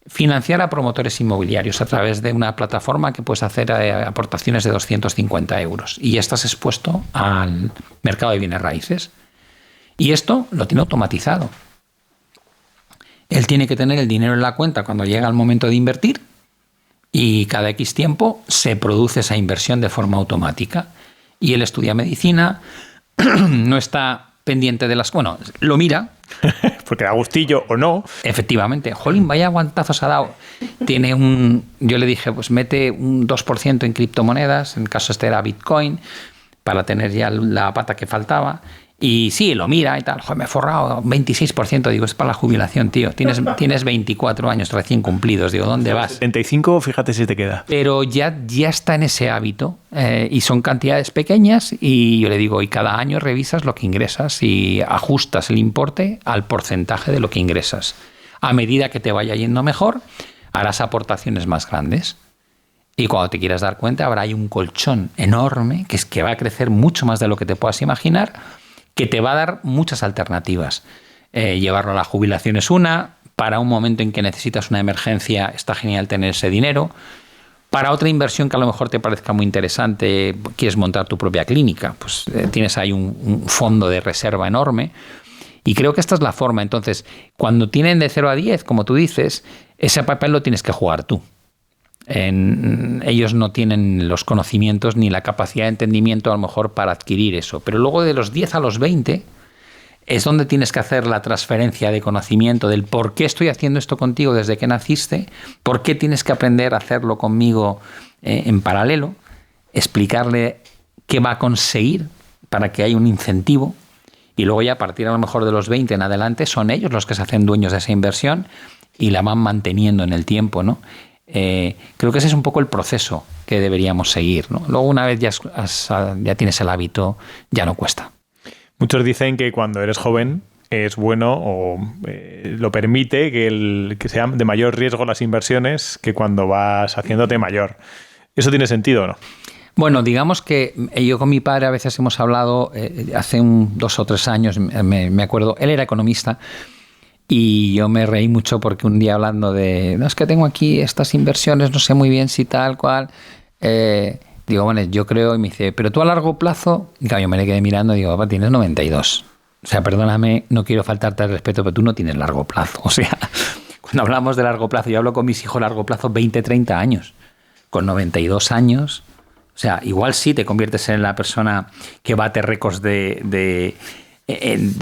financiar a promotores inmobiliarios a través de una plataforma que puedes hacer aportaciones de 250 euros. Y ya estás expuesto al mercado de bienes raíces. Y esto lo tiene automatizado. Él tiene que tener el dinero en la cuenta cuando llega el momento de invertir, y cada X tiempo se produce esa inversión de forma automática. Y él estudia medicina, no está pendiente de las... Bueno, lo mira. Porque da gustillo o no. Efectivamente. Jolín, vaya aguantazos ha dado. Yo le dije, pues mete un 2% en criptomonedas, en el caso este era Bitcoin, para tener ya la pata que faltaba. Y sí, lo mira y tal. Joder, me he forrado 26%. Digo, es para la jubilación, tío. Tienes 24 años recién cumplidos. Digo, ¿dónde vas? 75, fíjate si te queda. Pero ya está en ese hábito. Y son cantidades pequeñas. Y yo le digo, y cada año revisas lo que ingresas y ajustas el importe al porcentaje de lo que ingresas. A medida que te vaya yendo mejor, harás aportaciones más grandes. Y cuando te quieras dar cuenta, habrá ahí un colchón enorme que va a crecer mucho más de lo que te puedas imaginar, que te va a dar muchas alternativas. Llevarlo a la jubilación es una. Para un momento en que necesitas una emergencia, está genial tener ese dinero. Para otra inversión que a lo mejor te parezca muy interesante, quieres montar tu propia clínica, pues tienes ahí un fondo de reserva enorme. Y creo que esta es la forma. Entonces, cuando tienen de 0 a 10, como tú dices, ese papel lo tienes que jugar tú. Ellos no tienen los conocimientos ni la capacidad de entendimiento a lo mejor para adquirir eso. Pero luego de los 10 a los 20 es donde tienes que hacer la transferencia de conocimiento del por qué estoy haciendo esto contigo desde que naciste, por qué tienes que aprender a hacerlo conmigo en paralelo, explicarle qué va a conseguir para que haya un incentivo. Y luego ya a partir a lo mejor de los 20 en adelante son ellos los que se hacen dueños de esa inversión y la van manteniendo en el tiempo, ¿no? Creo que ese es un poco el proceso que deberíamos seguir, ¿no? Luego una vez ya tienes el hábito, ya no cuesta. Muchos dicen que cuando eres joven es bueno o lo permite que sean de mayor riesgo las inversiones que cuando vas haciéndote mayor. ¿Eso tiene sentido o no? Bueno, digamos que yo con mi padre a veces hemos hablado, hace 2 o 3 años, me acuerdo, él era economista. Y yo me reí mucho porque un día hablando de, no, es que tengo aquí estas inversiones, no sé muy bien si tal cual. Digo, bueno, yo creo, y me dice, pero tú a largo plazo, y claro, yo me le quedé mirando y digo, papá, tienes 92. O sea, perdóname, no quiero faltarte al respeto, pero tú no tienes largo plazo. O sea, cuando hablamos de largo plazo, yo hablo con mis hijos largo plazo 20, 30 años. Con 92 años, o sea, igual sí te conviertes en la persona que bate récords de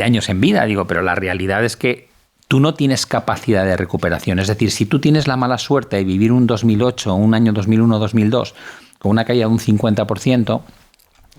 años en vida, digo, pero la realidad es que tú no tienes capacidad de recuperación. Es decir, si tú tienes la mala suerte de vivir un 2008, un año 2001, 2002, con una caída de un 50%,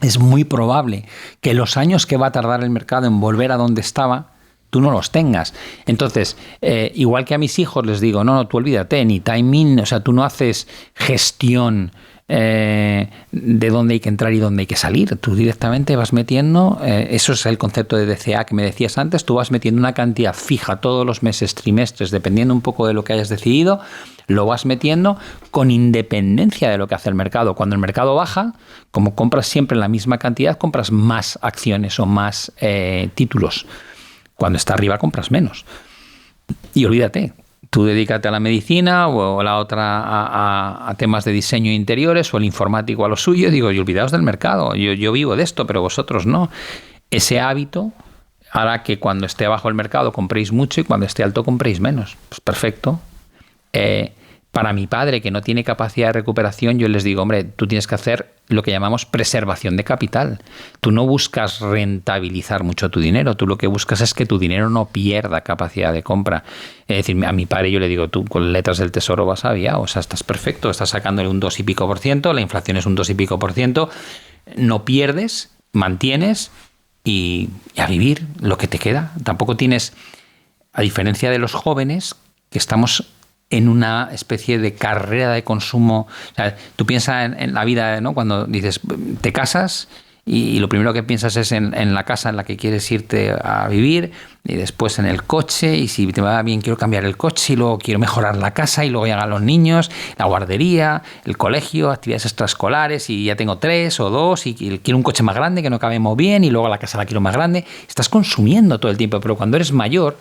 es muy probable que los años que va a tardar el mercado en volver a donde estaba, tú no los tengas. Entonces, igual que a mis hijos les digo, no, tú olvídate, ni timing, o sea, tú no haces gestión de dónde hay que entrar y dónde hay que salir. Tú directamente vas metiendo, eso es el concepto de DCA que me decías antes, tú vas metiendo una cantidad fija todos los meses, trimestres, dependiendo un poco de lo que hayas decidido, lo vas metiendo con independencia de lo que hace el mercado. Cuando el mercado baja, como compras siempre la misma cantidad, compras más acciones o más títulos. Cuando está arriba compras menos. Y olvídate, tú dedícate a la medicina o la otra a temas de diseño de interiores o el informático a lo suyo. Digo, y olvidaos del mercado. Yo vivo de esto, pero vosotros no. Ese hábito hará que cuando esté bajo el mercado compréis mucho y cuando esté alto compréis menos. Pues perfecto. Para mi padre, que no tiene capacidad de recuperación, yo les digo, hombre, tú tienes que hacer lo que llamamos preservación de capital. Tú no buscas rentabilizar mucho tu dinero, tú lo que buscas es que tu dinero no pierda capacidad de compra. Es decir, a mi padre yo le digo, tú con letras del tesoro vas aviado, o sea, estás perfecto, estás sacándole un 2 y pico por ciento, la inflación es un 2 y pico por ciento, no pierdes, mantienes y a vivir lo que te queda. Tampoco tienes, a diferencia de los jóvenes, que estamos en una especie de carrera de consumo. O sea, tú piensas en la vida, ¿no? Cuando dices, te casas y lo primero que piensas es en la casa en la que quieres irte a vivir y después en el coche, y si te va bien quiero cambiar el coche y luego quiero mejorar la casa y luego llegan los niños, la guardería, el colegio, actividades extraescolares y ya tengo 3 o 2 y quiero un coche más grande que no cabemos bien y luego la casa la quiero más grande. Estás consumiendo todo el tiempo, pero cuando eres mayor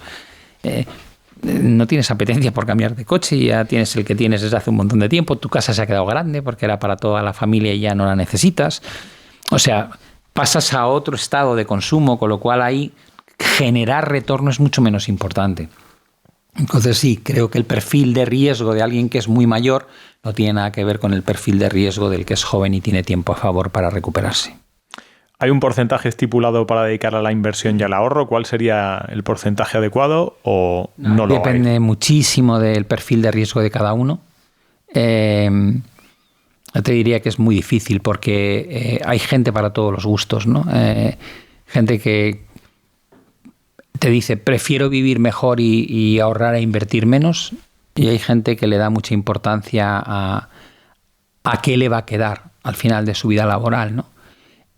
no tienes apetencia por cambiar de coche, ya tienes el que tienes desde hace un montón de tiempo, tu casa se ha quedado grande porque era para toda la familia y ya no la necesitas. O sea, pasas a otro estado de consumo, con lo cual ahí generar retorno es mucho menos importante. Entonces sí, creo que el perfil de riesgo de alguien que es muy mayor no tiene nada que ver con el perfil de riesgo del que es joven y tiene tiempo a favor para recuperarse. ¿Hay un porcentaje estipulado para dedicar a la inversión y al ahorro? ¿Cuál sería el porcentaje adecuado o no lo hay? Depende muchísimo del perfil de riesgo de cada uno. Yo te diría que es muy difícil porque hay gente para todos los gustos, ¿no? Gente que te dice prefiero vivir mejor y ahorrar e invertir menos, y hay gente que le da mucha importancia a qué le va a quedar al final de su vida laboral, ¿no?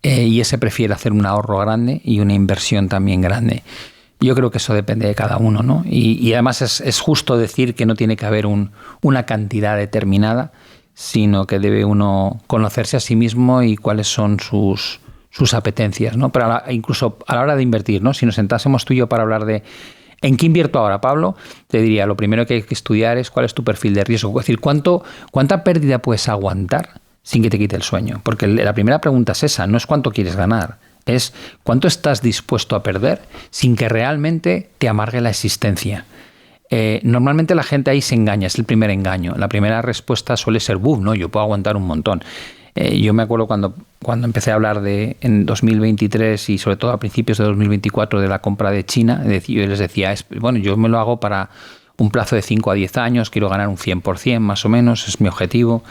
Y ese prefiere hacer un ahorro grande y una inversión también grande. Yo creo que eso depende de cada uno, ¿no? Y además es justo decir que no tiene que haber una cantidad determinada, sino que debe uno conocerse a sí mismo y cuáles son sus apetencias, ¿no? Pero incluso a la hora de invertir, ¿no? Si nos sentásemos tú y yo para hablar de ¿en qué invierto ahora, Pablo? Te diría, lo primero que hay que estudiar es cuál es tu perfil de riesgo. Es decir, ¿cuánta pérdida puedes aguantar sin que te quite el sueño? Porque la primera pregunta es esa, no es cuánto quieres ganar, es cuánto estás dispuesto a perder sin que realmente te amargue la existencia. Normalmente la gente ahí se engaña, es el primer engaño. La primera respuesta suele ser, ¡buf! No, yo puedo aguantar un montón. Yo me acuerdo cuando empecé a hablar en 2023 y sobre todo a principios de 2024 de la compra de China, yo les decía, bueno, yo me lo hago para un plazo de 5 a 10 años, quiero ganar un 100% más o menos, es mi objetivo.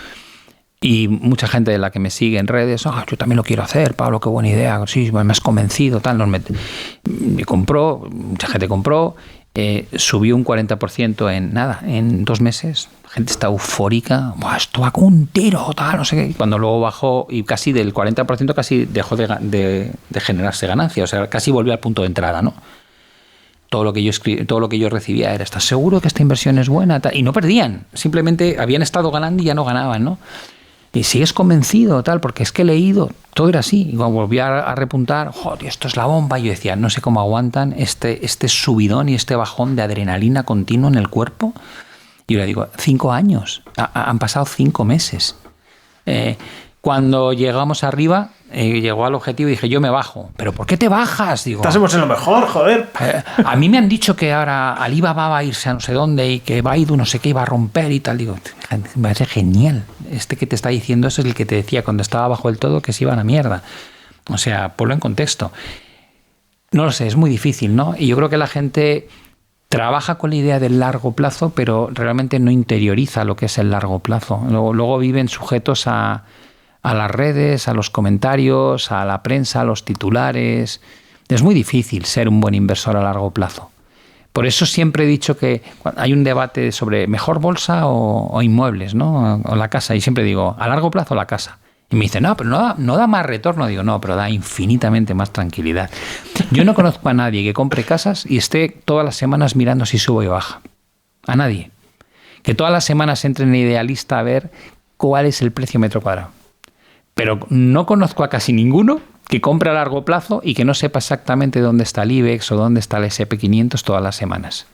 Y mucha gente de la que me sigue en redes, yo también lo quiero hacer, Pablo, qué buena idea, sí, me has convencido, tal. Me compró, mucha gente compró, subió un 40% en 2 meses. La gente está eufórica, esto va con un tiro, tal, no sé qué. Cuando luego bajó y casi del 40% casi dejó de generarse ganancia, o sea, casi volvió al punto de entrada, ¿no? Todo lo que yo recibía era, ¿estás seguro que esta inversión es buena? Tal. Y no perdían, simplemente habían estado ganando y ya no ganaban, ¿no? Y sigues convencido, tal, porque es que he leído, todo era así. Y cuando volví a repuntar, joder, esto es la bomba. Y yo decía, no sé cómo aguantan este subidón y este bajón de adrenalina continuo en el cuerpo. Y yo le digo, 5 años, han pasado 5 meses. Cuando llegamos arriba, llegó al objetivo y dije, yo me bajo. ¿Pero por qué te bajas? Digo, estamos en lo mejor, joder. A mí me han dicho que ahora Alibaba va a irse a no sé dónde y que Baidu no sé qué iba a romper y tal. Digo, me parece genial. Este que te está diciendo eso es el que te decía cuando estaba abajo del todo que se iba a la mierda. O sea, ponlo en contexto. No lo sé, es muy difícil, ¿no? Y yo creo que la gente trabaja con la idea del largo plazo, pero realmente no interioriza lo que es el largo plazo. Luego viven sujetos a las redes, a los comentarios, a la prensa, a los titulares. Es muy difícil ser un buen inversor a largo plazo. Por eso siempre he dicho que hay un debate sobre mejor bolsa o inmuebles, ¿no? O la casa. Y siempre digo, a largo plazo la casa. Y me dicen, no, pero no da más retorno. Digo, no, pero da infinitamente más tranquilidad. Yo no conozco a nadie que compre casas y esté todas las semanas mirando si sube o baja. A nadie. Que todas las semanas entre en Idealista a ver cuál es el precio metro cuadrado. Pero no conozco a casi ninguno que compre a largo plazo y que no sepa exactamente dónde está el IBEX o dónde está el SP500 todas las semanas.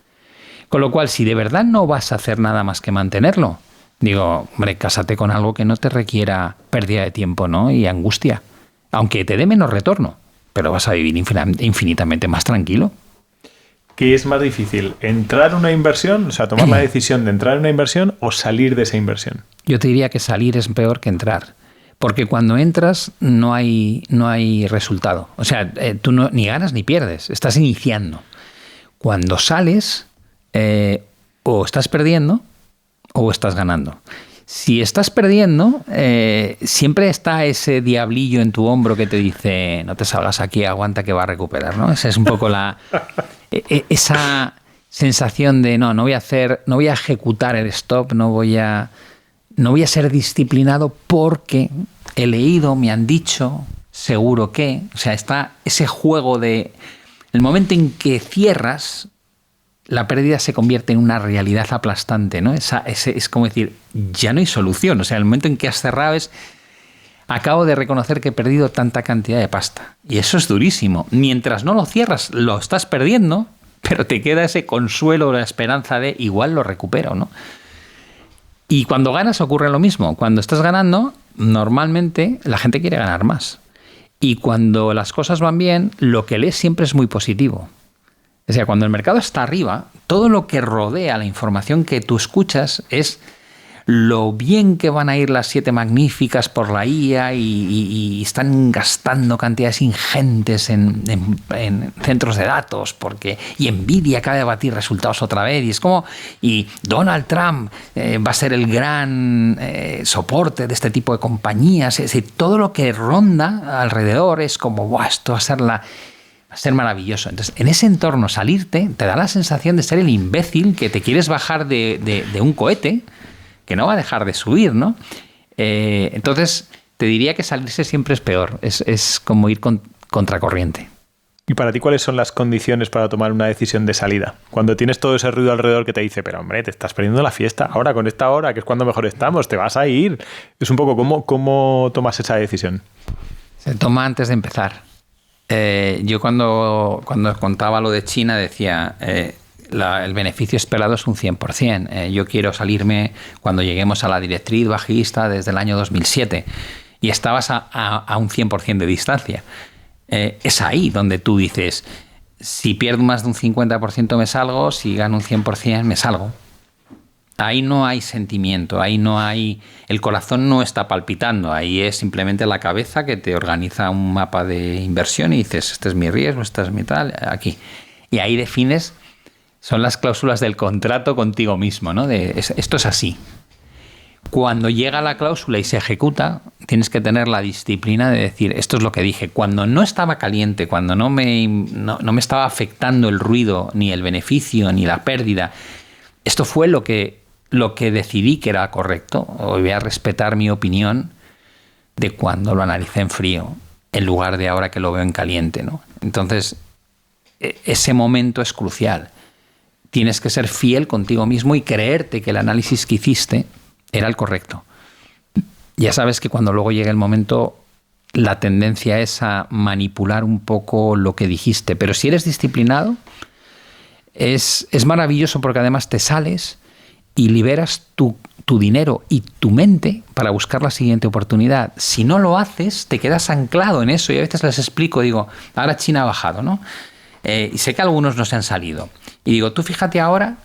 Con lo cual, si de verdad no vas a hacer nada más que mantenerlo, digo, hombre, cásate con algo que no te requiera pérdida de tiempo, ¿no? Y angustia. Aunque te dé menos retorno, pero vas a vivir infinitamente más tranquilo. ¿Qué es más difícil? ¿Entrar en una inversión? O sea, tomar la decisión de entrar en una inversión o salir de esa inversión. Yo te diría que salir es peor que entrar. Porque cuando entras no hay resultado. O sea, tú ni ganas ni pierdes. Estás iniciando. Cuando sales, o estás perdiendo o estás ganando. Si estás perdiendo, siempre está ese diablillo en tu hombro que te dice, no te salgas aquí, aguanta que va a recuperar, ¿no? Esa es un poco esa sensación de no voy a ejecutar el stop, no voy a ser disciplinado porque he leído, me han dicho, seguro que. O sea, está ese juego de el momento en que cierras, la pérdida se convierte en una realidad aplastante, ¿no? Es como decir, ya no hay solución. O sea, el momento en que has cerrado acabo de reconocer que he perdido tanta cantidad de pasta. Y eso es durísimo. Mientras no lo cierras, lo estás perdiendo, pero te queda ese consuelo, la esperanza de igual lo recupero, ¿no? Y cuando ganas ocurre lo mismo. Cuando estás ganando, normalmente la gente quiere ganar más. Y cuando las cosas van bien, lo que lees siempre es muy positivo. O sea, cuando el mercado está arriba, todo lo que rodea la información que tú escuchas es lo bien que van a ir las 7 magníficas por la IA y están gastando cantidades ingentes en centros de datos y Nvidia acaba de batir resultados otra vez y Donald Trump va a ser el gran soporte de este tipo de compañías. Es decir, todo lo que ronda alrededor es como, ¡buah! Esto va a ser maravilloso. Entonces, en ese entorno salirte te da la sensación de ser el imbécil que te quieres bajar de un cohete que no va a dejar de subir, ¿no? Entonces, te diría que salirse siempre es peor. Es como ir contracorriente. ¿Y para ti cuáles son las condiciones para tomar una decisión de salida? Cuando tienes todo ese ruido alrededor que te dice, pero hombre, te estás perdiendo la fiesta, ahora con esta hora, que es cuando mejor estamos, te vas a ir. Es un poco cómo tomas esa decisión. Se toma antes de empezar. Yo cuando contaba lo de China decía, el beneficio esperado es un 100%. Yo quiero salirme cuando lleguemos a la directriz bajista desde el año 2007 y estabas a un 100% de distancia. Es ahí donde tú dices, si pierdo más de un 50% me salgo, si gano un 100% me salgo. Ahí no hay sentimiento, ahí no hay... El corazón no está palpitando, ahí es simplemente la cabeza que te organiza un mapa de inversión y dices, este es mi riesgo, este es mi tal, aquí. Y ahí defines, son las cláusulas del contrato contigo mismo, ¿no? Esto es así. Cuando llega la cláusula y se ejecuta, tienes que tener la disciplina de decir, esto es lo que dije. Cuando no estaba caliente, cuando no me estaba afectando el ruido, ni el beneficio, ni la pérdida, esto fue lo que decidí que era correcto. Voy a respetar mi opinión de cuando lo analicé en frío, en lugar de ahora que lo veo en caliente, ¿no? Entonces, ese momento es crucial. Tienes que ser fiel contigo mismo y creerte que el análisis que hiciste era el correcto. Ya sabes que cuando luego llegue el momento, la tendencia es a manipular un poco lo que dijiste. Pero si eres disciplinado, es maravilloso porque además te sales y liberas tu dinero y tu mente para buscar la siguiente oportunidad. Si no lo haces, te quedas anclado en eso. Y a veces les explico, digo, ahora China ha bajado, ¿no? Y sé que algunos no se han salido. Y digo, tú fíjate ahora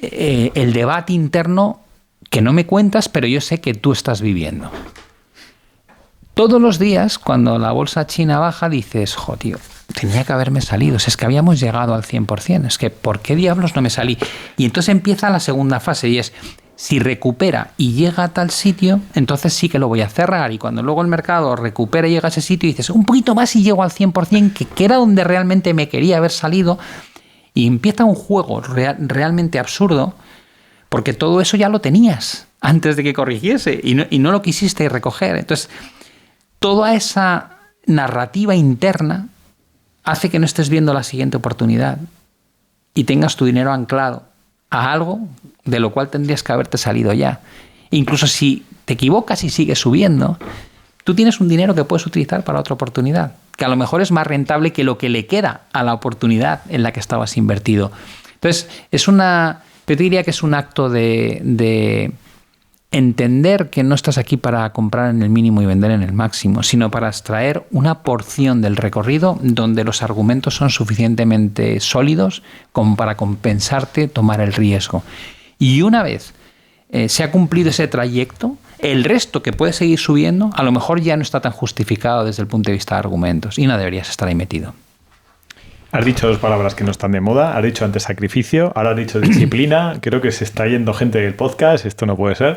el debate interno que no me cuentas, pero yo sé que tú estás viviendo. Todos los días, cuando la bolsa china baja, dices, jo, tío, tenía que haberme salido. Es que habíamos llegado al 100%. Es que, ¿por qué diablos no me salí? Y entonces empieza la segunda fase y es, si recupera y llega a tal sitio, entonces sí que lo voy a cerrar. Y cuando luego el mercado recupera y llega a ese sitio, dices, un poquito más y llego al 100%, que era donde realmente me quería haber salido. Y empieza un juego realmente absurdo, porque todo eso ya lo tenías antes de que corrigiese y no lo quisiste recoger. Entonces, toda esa narrativa interna hace que no estés viendo la siguiente oportunidad y tengas tu dinero anclado a algo de lo cual tendrías que haberte salido ya. Incluso si te equivocas y sigues subiendo, tú tienes un dinero que puedes utilizar para otra oportunidad, que a lo mejor es más rentable que lo que le queda a la oportunidad en la que estabas invertido. Entonces, yo te diría que es un acto de entender que no estás aquí para comprar en el mínimo y vender en el máximo, sino para extraer una porción del recorrido donde los argumentos son suficientemente sólidos como para compensarte tomar el riesgo. Y una vez se ha cumplido ese trayecto, el resto que puede seguir subiendo a lo mejor ya no está tan justificado desde el punto de vista de argumentos y no deberías estar ahí metido. Has dicho dos palabras que no están de moda. Has dicho antes sacrificio, ahora has dicho disciplina. Creo que se está yendo gente del podcast, esto no puede ser.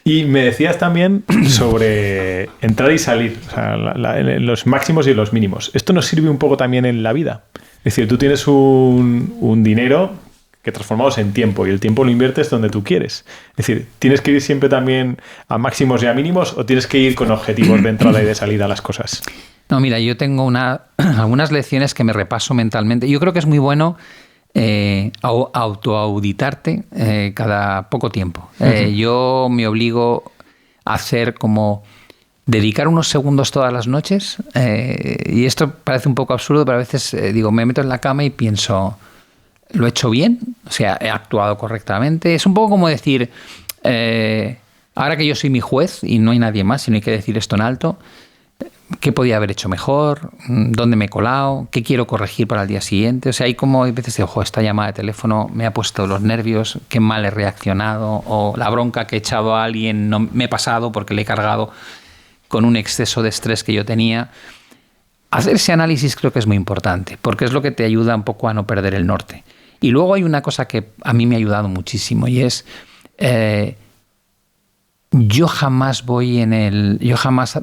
Y me decías también sobre entrar y salir, o sea, los máximos y los mínimos. Esto nos sirve un poco también en la vida. Es decir, tú tienes un dinero que transformamos en tiempo y el tiempo lo inviertes donde tú quieres. Es decir, ¿tienes que ir siempre también a máximos y a mínimos o tienes que ir con objetivos de entrada y de salida a las cosas? No, mira, yo tengo algunas lecciones que me repaso mentalmente. Yo creo que es muy bueno autoauditarte cada poco tiempo. Yo me obligo a hacer como dedicar unos segundos todas las noches y esto parece un poco absurdo, pero a veces me meto en la cama y pienso, ¿lo he hecho bien? O sea, ¿he actuado correctamente? Es un poco como decir, ahora que yo soy mi juez y no hay nadie más, sino hay que decir esto en alto, qué podía haber hecho mejor, dónde me he colado, qué quiero corregir para el día siguiente. O sea, hay como hay veces de, ojo, esta llamada de teléfono me ha puesto los nervios, qué mal he reaccionado, o la bronca que he echado a alguien no me he pasado porque le he cargado con un exceso de estrés que yo tenía. Hacer ese análisis creo que es muy importante, porque es lo que te ayuda un poco a no perder el norte. Y luego hay una cosa que a mí me ha ayudado muchísimo y es... yo jamás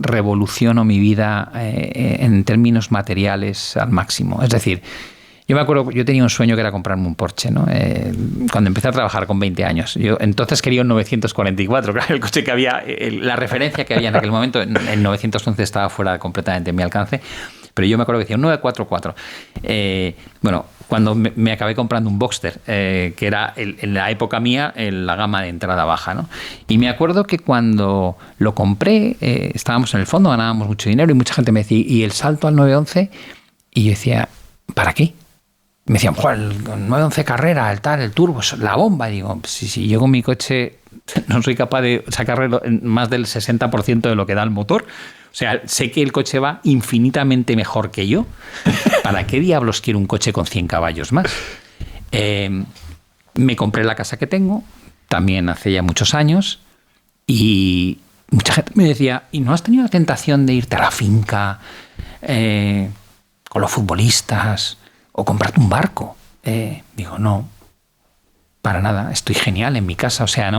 revoluciono mi vida en términos materiales al máximo. Es decir, yo me acuerdo, yo tenía un sueño que era comprarme un Porsche, ¿no? Cuando empecé a trabajar con 20 años. Yo entonces quería un 944, claro, el coche que había, la referencia que había en aquel momento, el 911 estaba fuera completamente de mi alcance, pero yo me acuerdo que decía un 944. Bueno, cuando me acabé comprando un Boxster, que era en la época mía la gama de entrada baja, ¿no? Y me acuerdo que cuando lo compré, estábamos en el fondo, ganábamos mucho dinero y mucha gente me decía, ¿y el salto al 911? Y yo decía, ¿para qué? Me decían, joder, el 911 Carrera, el tal, el turbo, la bomba. Y digo, si yo con mi coche no soy capaz de sacarle más del 60% de lo que da el motor. O sea, sé que el coche va infinitamente mejor que yo. ¿Para qué diablos quiero un coche con 100 caballos más? Me compré la casa que tengo, también hace ya muchos años, y mucha gente me decía, ¿y no has tenido la tentación de irte a la finca con los futbolistas o comprarte un barco? Digo, no, para nada, estoy genial en mi casa, o sea,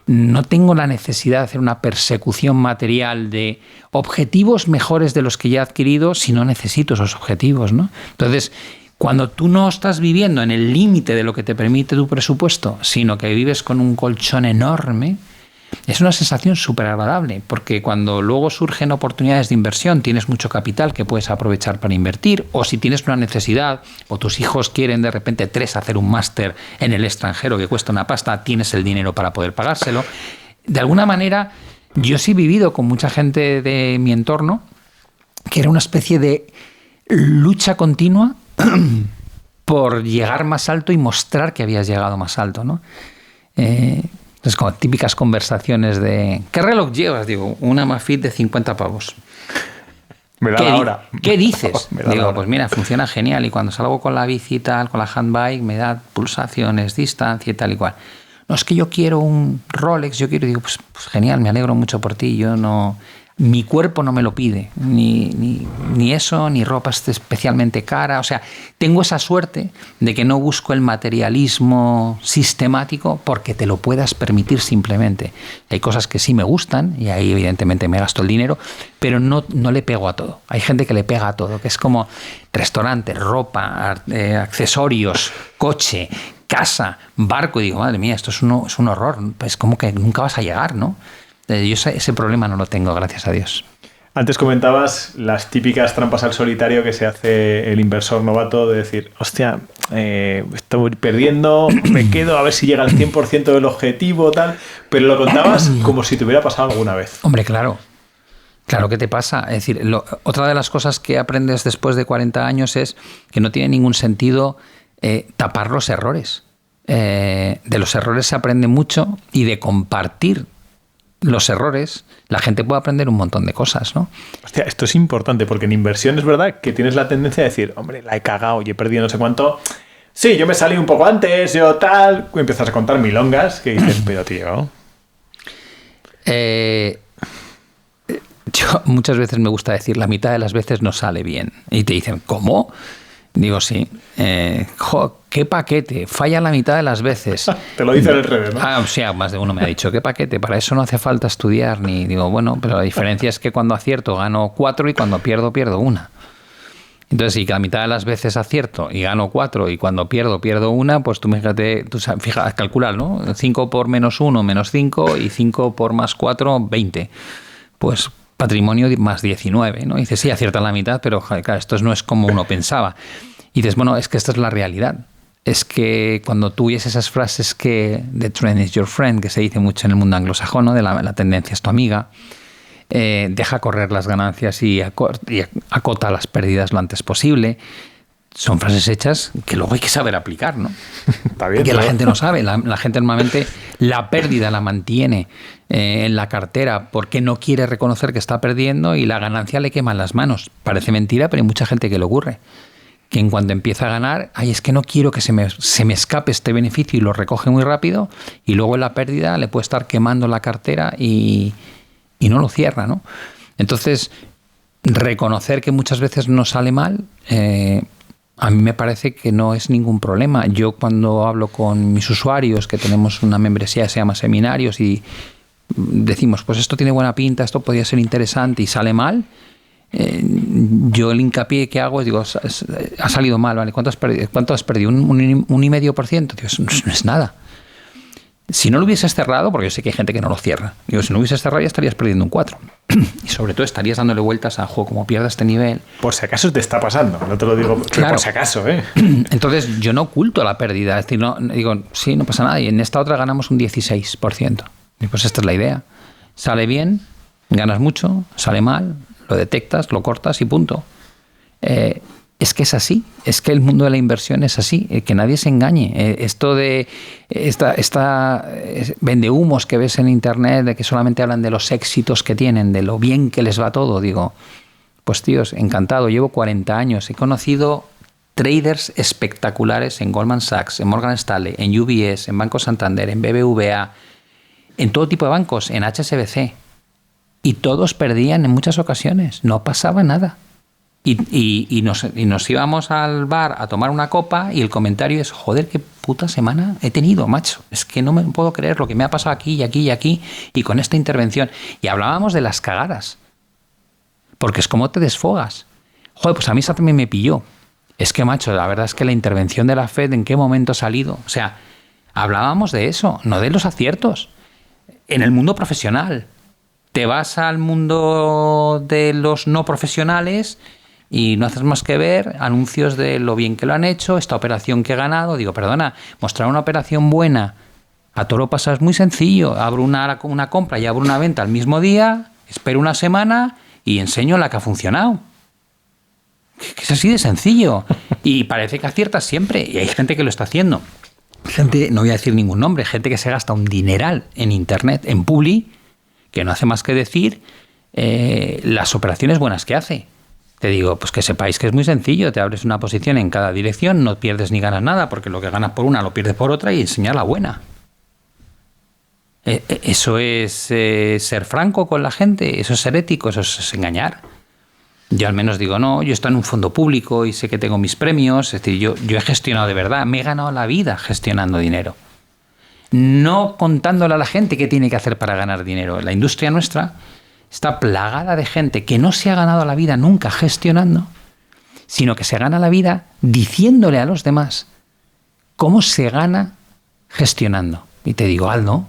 no tengo la necesidad de hacer una persecución material de objetivos mejores de los que ya he adquirido si no necesito esos objetivos, ¿no? Entonces, cuando tú no estás viviendo en el límite de lo que te permite tu presupuesto, sino que vives con un colchón enorme, es una sensación súper agradable, porque cuando luego surgen oportunidades de inversión, tienes mucho capital que puedes aprovechar para invertir, o si tienes una necesidad, o tus hijos quieren de repente 3 hacer un máster en el extranjero que cuesta una pasta, tienes el dinero para poder pagárselo. De alguna manera, yo sí he vivido con mucha gente de mi entorno que era una especie de lucha continua por llegar más alto y mostrar que habías llegado más alto, ¿no? Es como típicas conversaciones de ¿qué reloj llevas? Digo, una Amazfit de 50 pavos. Me da la hora. ¿Qué dices? Digo, pues mira, funciona genial. Y cuando salgo con la bici y tal, con la handbike, me da pulsaciones, distancia y tal y cual. No, es que yo quiero un Rolex, digo, pues genial, me alegro mucho por ti. Yo no... Mi cuerpo no me lo pide, ni eso, ni ropa especialmente cara. O sea, tengo esa suerte de que no busco el materialismo sistemático porque te lo puedas permitir simplemente. Hay cosas que sí me gustan y ahí evidentemente me gasto el dinero, pero no le pego a todo. Hay gente que le pega a todo, que es como restaurante, ropa, accesorios, coche, casa, barco. Y digo, madre mía, esto es un horror. Pues como que nunca vas a llegar, ¿no? Yo ese problema no lo tengo, gracias a Dios. Antes comentabas las típicas trampas al solitario que se hace el inversor novato de decir, hostia, estoy perdiendo, me quedo a ver si llega al 100% del objetivo, tal, pero lo contabas como si te hubiera pasado alguna vez. Hombre, claro. Claro que te pasa. Es decir, otra de las cosas que aprendes después de 40 años es que no tiene ningún sentido tapar los errores. De los errores se aprende mucho y de compartir los errores, la gente puede aprender un montón de cosas, ¿no? Hostia, esto es importante porque en inversión es verdad que tienes la tendencia de decir, hombre, la he cagado y he perdido no sé cuánto. Sí, yo me salí un poco antes, yo tal. Y empiezas a contar milongas que dices, pero tío. Yo muchas veces me gusta decir, la mitad de las veces no sale bien. Y te dicen, ¿cómo? Digo, sí. ¿Qué paquete? Falla la mitad de las veces. Te lo dice al revés, ¿no? O sea, más de uno me ha dicho, ¿qué paquete? Para eso no hace falta estudiar. Ni digo, bueno, pero la diferencia es que cuando acierto gano 4 y cuando pierdo 1. Entonces, si la mitad de las veces acierto y gano 4 y cuando pierdo 1, pues tú fíjate, calcular, ¿no? 5 por menos 1, menos 5 y 5 por más 4, 20. Pues patrimonio más 19, ¿no? Y dices, sí, acierta la mitad, pero claro, esto no es como uno pensaba. Y dices, bueno, es que esta es la realidad. Es que cuando tú oyes esas frases que the trend is your friend, que se dice mucho en el mundo anglosajón, ¿no? De la tendencia es tu amiga, deja correr las ganancias y acota las pérdidas lo antes posible. son frases hechas que luego hay que saber aplicar, ¿no? Está bien, que ¿no? la gente no sabe. La gente normalmente la pérdida la mantiene en la cartera porque no quiere reconocer que está perdiendo y la ganancia le quema en las manos. Parece mentira, pero hay mucha gente que le ocurre. Que en cuanto empieza a ganar, ay, es que no quiero que se me escape este beneficio y lo recoge muy rápido y luego en la pérdida le puede estar quemando la cartera y no lo cierra, ¿no? Entonces, reconocer que muchas veces no sale mal, a mí me parece que no es ningún problema. Yo cuando hablo con mis usuarios, que tenemos una membresía que se llama Seminarios y decimos, pues esto tiene buena pinta, esto podría ser interesante y sale mal, yo el hincapié que hago es, digo, ha salido mal, ¿vale? ¿Cuánto has perdido? ¿Un 1,5%? Digo, eso no es nada. Si no lo hubieses cerrado, porque yo sé que hay gente que no lo cierra, digo, si no hubieses cerrado ya estarías perdiendo un 4. Y sobre todo estarías dándole vueltas a juego, como pierdas este nivel. Por si acaso te está pasando, no te lo digo Claro. por si acaso, ¿eh? Entonces yo no oculto la pérdida, es decir, no, digo, sí, no pasa nada, y en esta otra ganamos un 16%. Y pues esta es la idea. Sale bien, ganas mucho, sale mal, lo detectas, lo cortas y punto. Es que es así, es que el mundo de la inversión es así, que nadie se engañe. Esto de esta vendehumos que ves en internet, de que solamente hablan de los éxitos que tienen, de lo bien que les va todo, digo, pues tíos, encantado, llevo 40 años, he conocido traders espectaculares en Goldman Sachs, en Morgan Stanley, en UBS, en Banco Santander, en BBVA, en todo tipo de bancos, en HSBC, y todos perdían en muchas ocasiones, no pasaba nada. Y nos íbamos al bar a tomar una copa y el comentario es, joder, qué puta semana he tenido, macho. Es que no me puedo creer lo que me ha pasado aquí y aquí y aquí y con esta intervención. Y hablábamos de las cagadas. Porque es como te desfogas. Joder, pues a mí esa también me pilló. Es que, macho, la verdad es que la intervención de la Fed, ¿en qué momento ha salido? O sea, hablábamos de eso, no de los aciertos. En el mundo profesional. Te vas al mundo de los no profesionales y no haces más que ver anuncios de lo bien que lo han hecho, esta operación que he ganado. Digo, perdona, mostrar una operación buena a todo lo pasado es muy sencillo. Abro una compra y abro una venta al mismo día, espero una semana y enseño la que ha funcionado. Que es así de sencillo. Y parece que aciertas siempre. Y hay gente que lo está haciendo. Gente, no voy a decir ningún nombre, gente que se gasta un dineral en internet, en Publi, que no hace más que decir las operaciones buenas que hace. Te digo, pues que sepáis que es muy sencillo, te abres una posición en cada dirección, no pierdes ni ganas nada, porque lo que ganas por una lo pierdes por otra y enseñar la buena. Eso es ser franco con la gente, eso es ser ético, eso es engañar. Yo al menos digo, no, yo estoy en un fondo público y sé que tengo mis premios, es decir, yo he gestionado de verdad, me he ganado la vida gestionando dinero. No contándole a la gente qué tiene que hacer para ganar dinero. La industria nuestra está plagada de gente que no se ha ganado la vida nunca gestionando, sino que se gana la vida diciéndole a los demás cómo se gana gestionando. Y te digo, hazlo,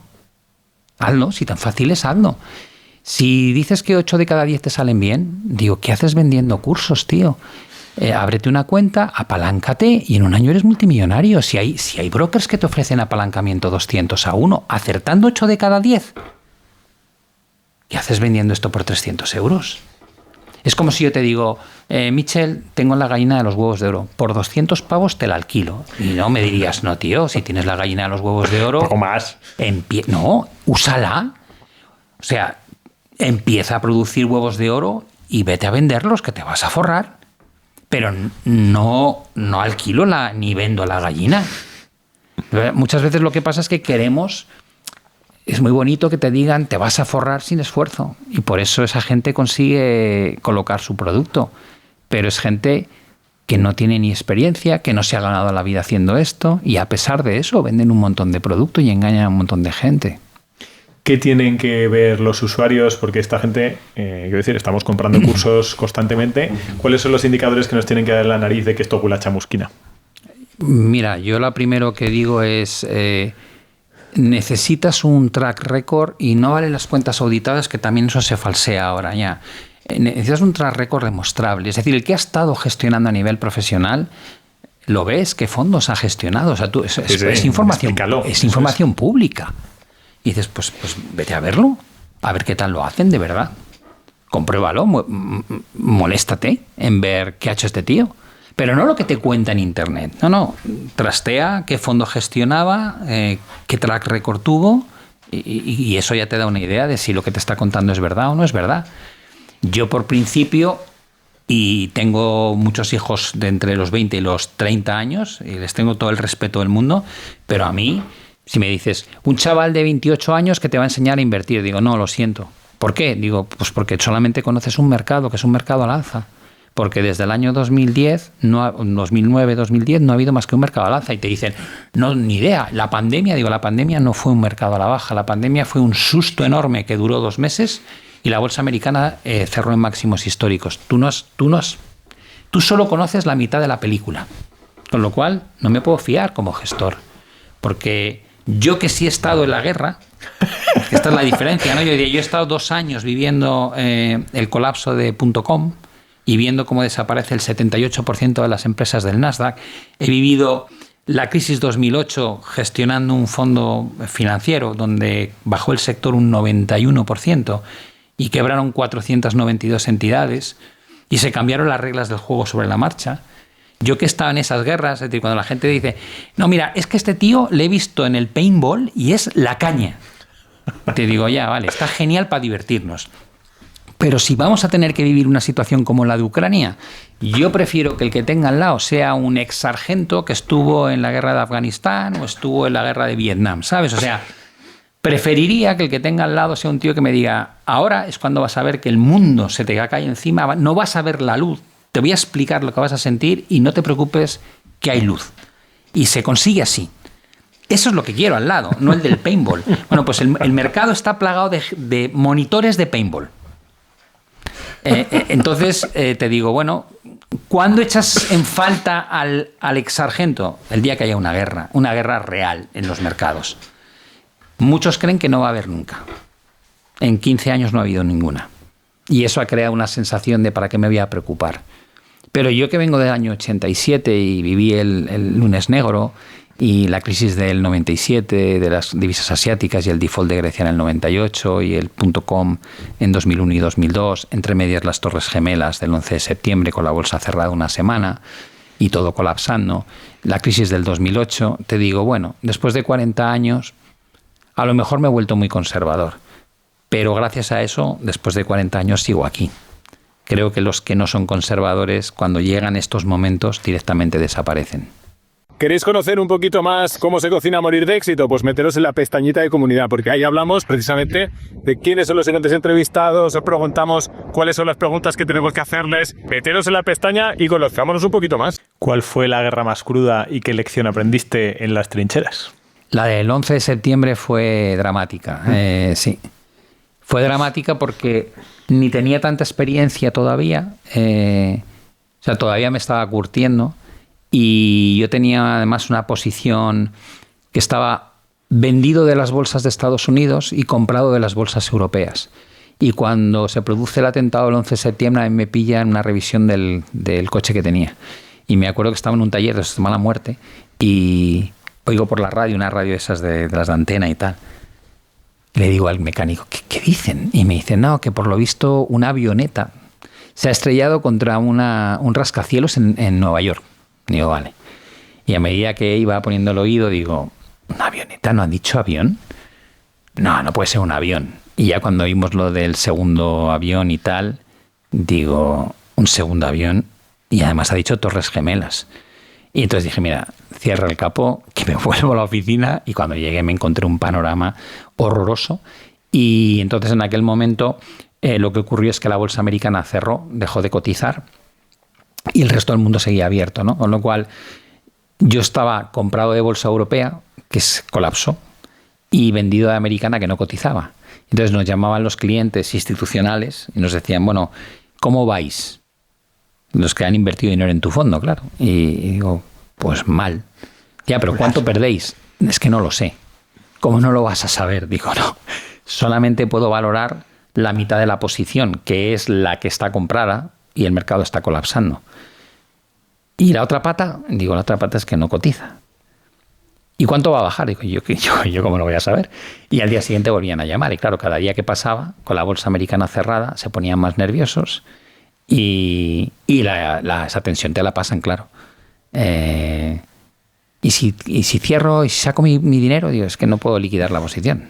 si tan fácil es, hazlo. Si dices que 8 de cada 10 te salen bien, digo, ¿qué haces vendiendo cursos, tío? Ábrete una cuenta, apaláncate y en un año eres multimillonario. Si hay brokers que te ofrecen apalancamiento 200 a 1, acertando 8 de cada 10, ¿qué haces vendiendo esto por 300 euros? Es como si yo te digo, Michel, tengo la gallina de los huevos de oro, por 200 pavos te la alquilo. Y no me dirías, no, tío, si tienes la gallina de los huevos de oro... Un poco más. No, úsala. O sea, empieza a producir huevos de oro y vete a venderlos, que te vas a forrar. Pero no alquilo ni vendo la gallina. Muchas veces lo que pasa es que queremos... Es muy bonito que te digan, te vas a forrar sin esfuerzo. Y por eso esa gente consigue colocar su producto. Pero es gente que no tiene ni experiencia, que no se ha ganado la vida haciendo esto. Y a pesar de eso, venden un montón de producto y engañan a un montón de gente. ¿Qué tienen que ver los usuarios? Porque esta gente, quiero decir, estamos comprando cursos constantemente. ¿Cuáles son los indicadores que nos tienen que dar en la nariz de que esto huele a chamusquina? Mira, yo lo primero que digo es... necesitas un track record y no vale las cuentas auditadas, que también eso se falsea ahora ya. Necesitas un track record demostrable. Es decir, el que ha estado gestionando a nivel profesional, lo ves, qué fondos ha gestionado. O sea, es información pública. Y dices, pues vete a verlo, a ver qué tal lo hacen de verdad. Compruébalo, moléstate en ver qué ha hecho este tío. Pero no lo que te cuenta en Internet. No. Trastea qué fondo gestionaba, qué track record tuvo, y eso ya te da una idea de si lo que te está contando es verdad o no es verdad. Yo, por principio, y tengo muchos hijos de entre los 20 y los 30 años, y les tengo todo el respeto del mundo, pero a mí, si me dices, un chaval de 28 años que te va a enseñar a invertir, digo, no, lo siento. ¿Por qué? Digo, pues porque solamente conoces un mercado, que es un mercado al alza. Porque desde el año 2010, 2009-2010, no ha habido más que un mercado al alza. Y te dicen, no, ni idea. La pandemia no fue un mercado a la baja. La pandemia fue un susto enorme que duró 2 meses y la bolsa americana cerró en máximos históricos. Tú solo conoces la mitad de la película. Con lo cual, no me puedo fiar como gestor. Porque yo que sí he estado en la guerra, esta es la diferencia, ¿no? Yo he estado 2 años viviendo el colapso de .com, y viendo cómo desaparece el 78% de las empresas del Nasdaq. He vivido la crisis 2008 gestionando un fondo financiero donde bajó el sector un 91% y quebraron 492 entidades y se cambiaron las reglas del juego sobre la marcha. Yo que estaba en esas guerras, es decir, cuando la gente dice, no, mira, es que este tío le he visto en el paintball y es la caña. Te digo, ya, vale, está genial para divertirnos. Pero si vamos a tener que vivir una situación como la de Ucrania, yo prefiero que el que tenga al lado sea un ex sargento que estuvo en la guerra de Afganistán o estuvo en la guerra de Vietnam, ¿sabes? O sea, preferiría que el que tenga al lado sea un tío que me diga, ahora es cuando vas a ver que el mundo se te cae encima, no vas a ver la luz, te voy a explicar lo que vas a sentir y no te preocupes que hay luz. Y se consigue así. Eso es lo que quiero al lado, no el del paintball. Bueno, pues el mercado está plagado de monitores de paintball. Entonces te digo, bueno, ¿cuándo echas en falta al ex sargento? El día que haya una guerra real en los mercados. Muchos creen que no va a haber nunca. En 15 años no ha habido ninguna. Y eso ha creado una sensación de ¿para qué me voy a preocupar? Pero yo que vengo del año 87 y viví el lunes negro y la crisis del 97 de las divisas asiáticas y el default de Grecia en el 98 y el .com en 2001 y 2002, entre medias las Torres Gemelas del 11 de septiembre con la bolsa cerrada una semana y todo colapsando, la crisis del 2008, te digo, bueno, después de 40 años a lo mejor me he vuelto muy conservador, pero gracias a eso, después de 40 años sigo aquí. Creo que los que no son conservadores, cuando llegan estos momentos, directamente desaparecen. ¿Queréis conocer un poquito más cómo se cocina Morir de Éxito? Pues meteros en la pestañita de comunidad, porque ahí hablamos precisamente de quiénes son los siguientes entrevistados, os preguntamos cuáles son las preguntas que tenemos que hacerles. Meteros en la pestaña y conozcámonos un poquito más. ¿Cuál fue la guerra más cruda y qué lección aprendiste en las trincheras? La del 11 de septiembre fue dramática, sí. Fue dramática porque ni tenía tanta experiencia todavía, todavía me estaba curtiendo. Y yo tenía además una posición que estaba vendido de las bolsas de Estados Unidos y comprado de las bolsas europeas. Y cuando se produce el atentado el 11 de septiembre, a mí me pilla en una revisión del coche que tenía. Y me acuerdo que estaba en un taller de mala muerte y oigo por la radio, una radio esas de las de antena y tal. Y le digo al mecánico, ¿qué dicen? Y me dicen, no, que por lo visto una avioneta se ha estrellado contra un rascacielos en Nueva York. Digo, vale. Y a medida que iba poniendo el oído, digo, ¿una avioneta? ¿No han dicho avión? No puede ser un avión. Y ya cuando vimos lo del segundo avión y tal, digo, un segundo avión. Y además ha dicho Torres Gemelas. Y entonces dije, mira, cierra el capó, que me vuelvo a la oficina. Y cuando llegué me encontré un panorama horroroso. Y entonces en aquel momento lo que ocurrió es que la bolsa americana cerró, dejó de cotizar. Y el resto del mundo seguía abierto, ¿no? Con lo cual, yo estaba comprado de bolsa europea, que colapsó, y vendido de americana, que no cotizaba. Entonces nos llamaban los clientes institucionales y nos decían, bueno, ¿cómo vais? Los que han invertido dinero en tu fondo, claro. Y digo, pues mal. Ya, pero ¿cuánto perdéis? Es que no lo sé. ¿Cómo no lo vas a saber? Digo, no. Solamente puedo valorar la mitad de la posición, que es la que está comprada, y el mercado está colapsando. Y la otra pata, la otra pata es que no cotiza. ¿Y cuánto va a bajar? Digo, yo cómo lo voy a saber. Y al día siguiente volvían a llamar. Y claro, cada día que pasaba, con la bolsa americana cerrada, se ponían más nerviosos Y esa tensión te la pasan, claro. Y si cierro y si saco mi dinero, digo, es que no puedo liquidar la posición.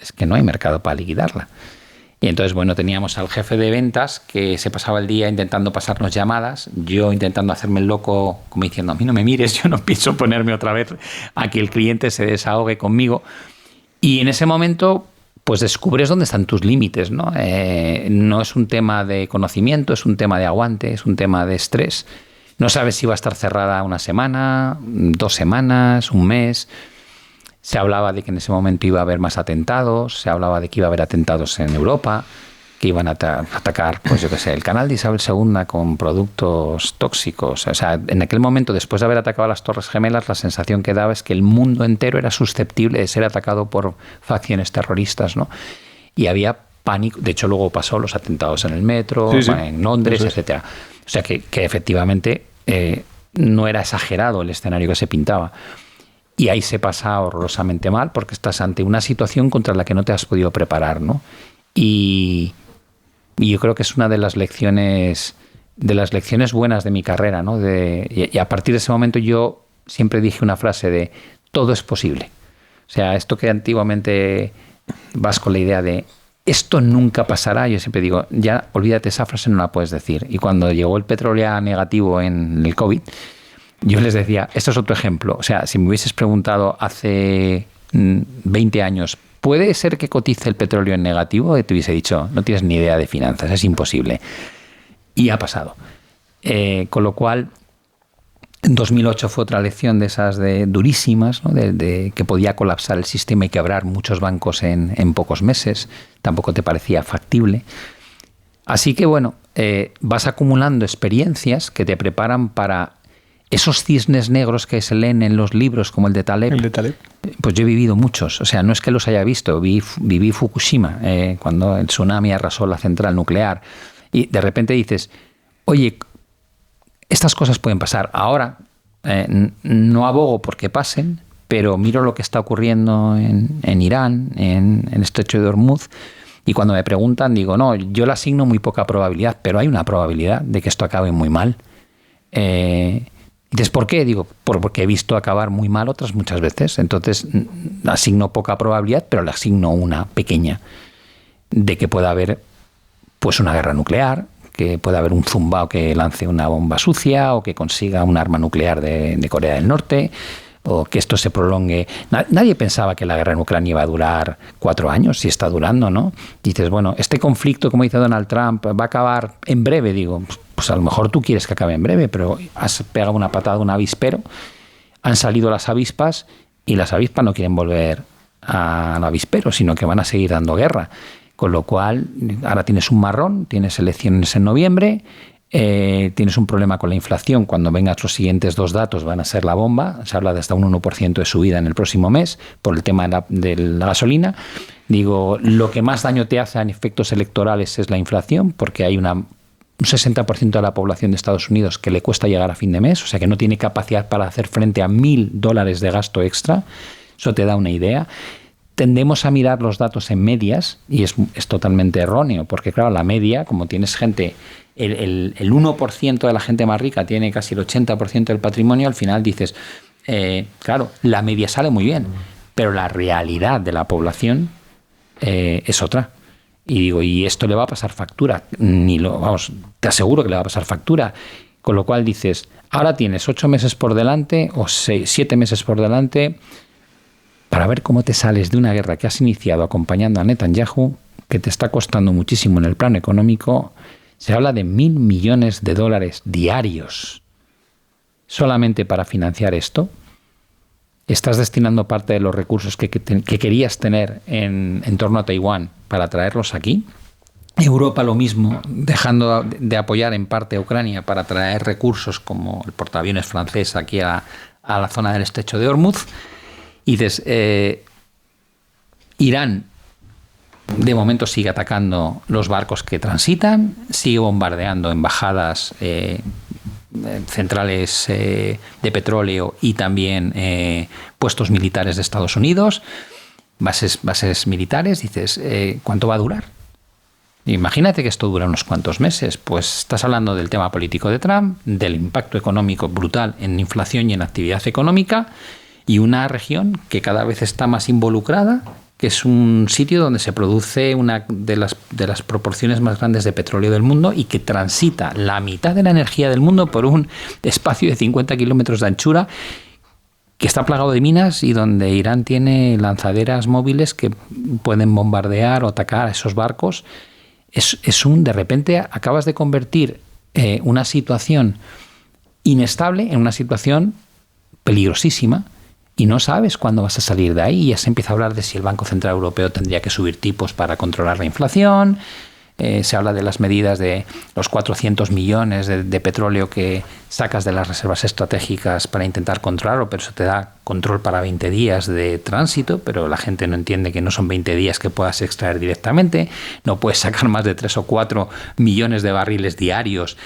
Es que no hay mercado para liquidarla. Y entonces, bueno, teníamos al jefe de ventas que se pasaba el día intentando pasarnos llamadas, yo intentando hacerme el loco, como diciendo, a mí no me mires, yo no pienso ponerme otra vez a que el cliente se desahogue conmigo. Y en ese momento, pues descubres dónde están tus límites, ¿no? No es un tema de conocimiento, es un tema de aguante, es un tema de estrés. No sabes si va a estar cerrada una semana, 2 semanas, un mes. Se hablaba de que en ese momento iba a haber más atentados, se hablaba de que iba a haber atentados en Europa, que iban a atacar, pues yo qué sé, el canal de Isabel II con productos tóxicos. O sea, en aquel momento, después de haber atacado a las Torres Gemelas, la sensación que daba es que el mundo entero era susceptible de ser atacado por facciones terroristas, ¿no? Y había pánico. De hecho, luego pasó los atentados en el metro, sí. En Londres, etcétera. O sea, que efectivamente no era exagerado el escenario que se pintaba. Y ahí se pasa horrorosamente mal porque estás ante una situación contra la que no te has podido preparar, ¿no? Y yo creo que es una de las lecciones buenas de mi carrera, ¿no? Y a partir de ese momento yo siempre dije una frase de todo es posible. O sea, esto que antiguamente vas con la idea de esto nunca pasará, yo siempre digo, ya olvídate, esa frase no la puedes decir. Y cuando llegó el petróleo negativo en el COVID, yo les decía, esto es otro ejemplo. O sea, si me hubieses preguntado hace 20 años, ¿puede ser que cotice el petróleo en negativo? Y te hubiese dicho, no tienes ni idea de finanzas, es imposible. Y ha pasado. Con lo cual, en 2008 fue otra lección de esas durísimas, ¿no? de que podía colapsar el sistema y quebrar muchos bancos en pocos meses. Tampoco te parecía factible. Así que, bueno, vas acumulando experiencias que te preparan para esos cisnes negros que se leen en los libros, como el de Taleb. El de Taleb. Pues yo he vivido muchos. O sea, no es que los haya visto. Viví Fukushima, cuando el tsunami arrasó la central nuclear. Y de repente dices, oye, estas cosas pueden pasar. Ahora, no abogo porque pasen, pero miro lo que está ocurriendo en Irán, en el estrecho de Hormuz, y cuando me preguntan, digo, no, yo le asigno muy poca probabilidad, pero hay una probabilidad de que esto acabe muy mal. Entonces, ¿por qué? Digo, porque he visto acabar muy mal otras muchas veces. Entonces, asigno poca probabilidad, pero le asigno una pequeña de que pueda haber pues una guerra nuclear, que pueda haber un zumbao que lance una bomba sucia o que consiga un arma nuclear de Corea del Norte, o que esto se prolongue. Nadie pensaba que la guerra en Ucrania iba a durar 4 años, si está durando, ¿no? Dices, bueno, este conflicto, como dice Donald Trump, va a acabar en breve. Digo, pues a lo mejor tú quieres que acabe en breve, pero has pegado una patada a un avispero, han salido las avispas y las avispas no quieren volver al avispero, sino que van a seguir dando guerra. Con lo cual, ahora tienes un marrón, tienes elecciones en noviembre, tienes un problema con la inflación. Cuando vengan los siguientes 2 datos van a ser la bomba. Se habla de hasta un 1% de subida en el próximo mes por el tema de la gasolina. Digo, lo que más daño te hace en efectos electorales es la inflación, porque hay un 60% de la población de Estados Unidos que le cuesta llegar a fin de mes, o sea que no tiene capacidad para hacer frente a $1.000 de gasto extra. Eso te da una idea. Tendemos a mirar los datos en medias y es totalmente erróneo, porque claro, la media, como tienes gente, el 1% de la gente más rica tiene casi el 80% del patrimonio, al final dices, claro, la media sale muy bien, pero la realidad de la población es otra. Y digo, y esto le va a pasar factura, te aseguro que le va a pasar factura. Con lo cual dices, ahora tienes 8 meses por delante o 7 meses por delante para ver cómo te sales de una guerra que has iniciado acompañando a Netanyahu, que te está costando muchísimo en el plano económico. Se habla de $1.000 millones diarios solamente para financiar esto. Estás destinando parte de los recursos que querías tener en torno a Taiwán para traerlos aquí. Europa lo mismo, dejando de apoyar en parte a Ucrania para traer recursos como el portaaviones francés aquí a la zona del estrecho de Hormuz. Y dices, Irán de momento sigue atacando los barcos que transitan, sigue bombardeando embajadas, centrales de petróleo y también puestos militares de Estados Unidos, bases militares. Dices, ¿cuánto va a durar? Imagínate que esto dura unos cuantos meses. Pues estás hablando del tema político de Trump, del impacto económico brutal en inflación y en actividad económica, y una región que cada vez está más involucrada, que es un sitio donde se produce una de las proporciones más grandes de petróleo del mundo y que transita la mitad de la energía del mundo por un espacio de 50 kilómetros de anchura, que está plagado de minas y donde Irán tiene lanzaderas móviles que pueden bombardear o atacar a esos barcos. De repente acabas de convertir una situación inestable en una situación peligrosísima, y no sabes cuándo vas a salir de ahí. Y ya se empieza a hablar de si el Banco Central Europeo tendría que subir tipos para controlar la inflación. Se habla de las medidas de los 400 millones de petróleo que sacas de las reservas estratégicas para intentar controlarlo, pero eso te da control para 20 días de tránsito, pero la gente no entiende que no son 20 días que puedas extraer directamente. No puedes sacar más de 3 o 4 millones de barriles diarios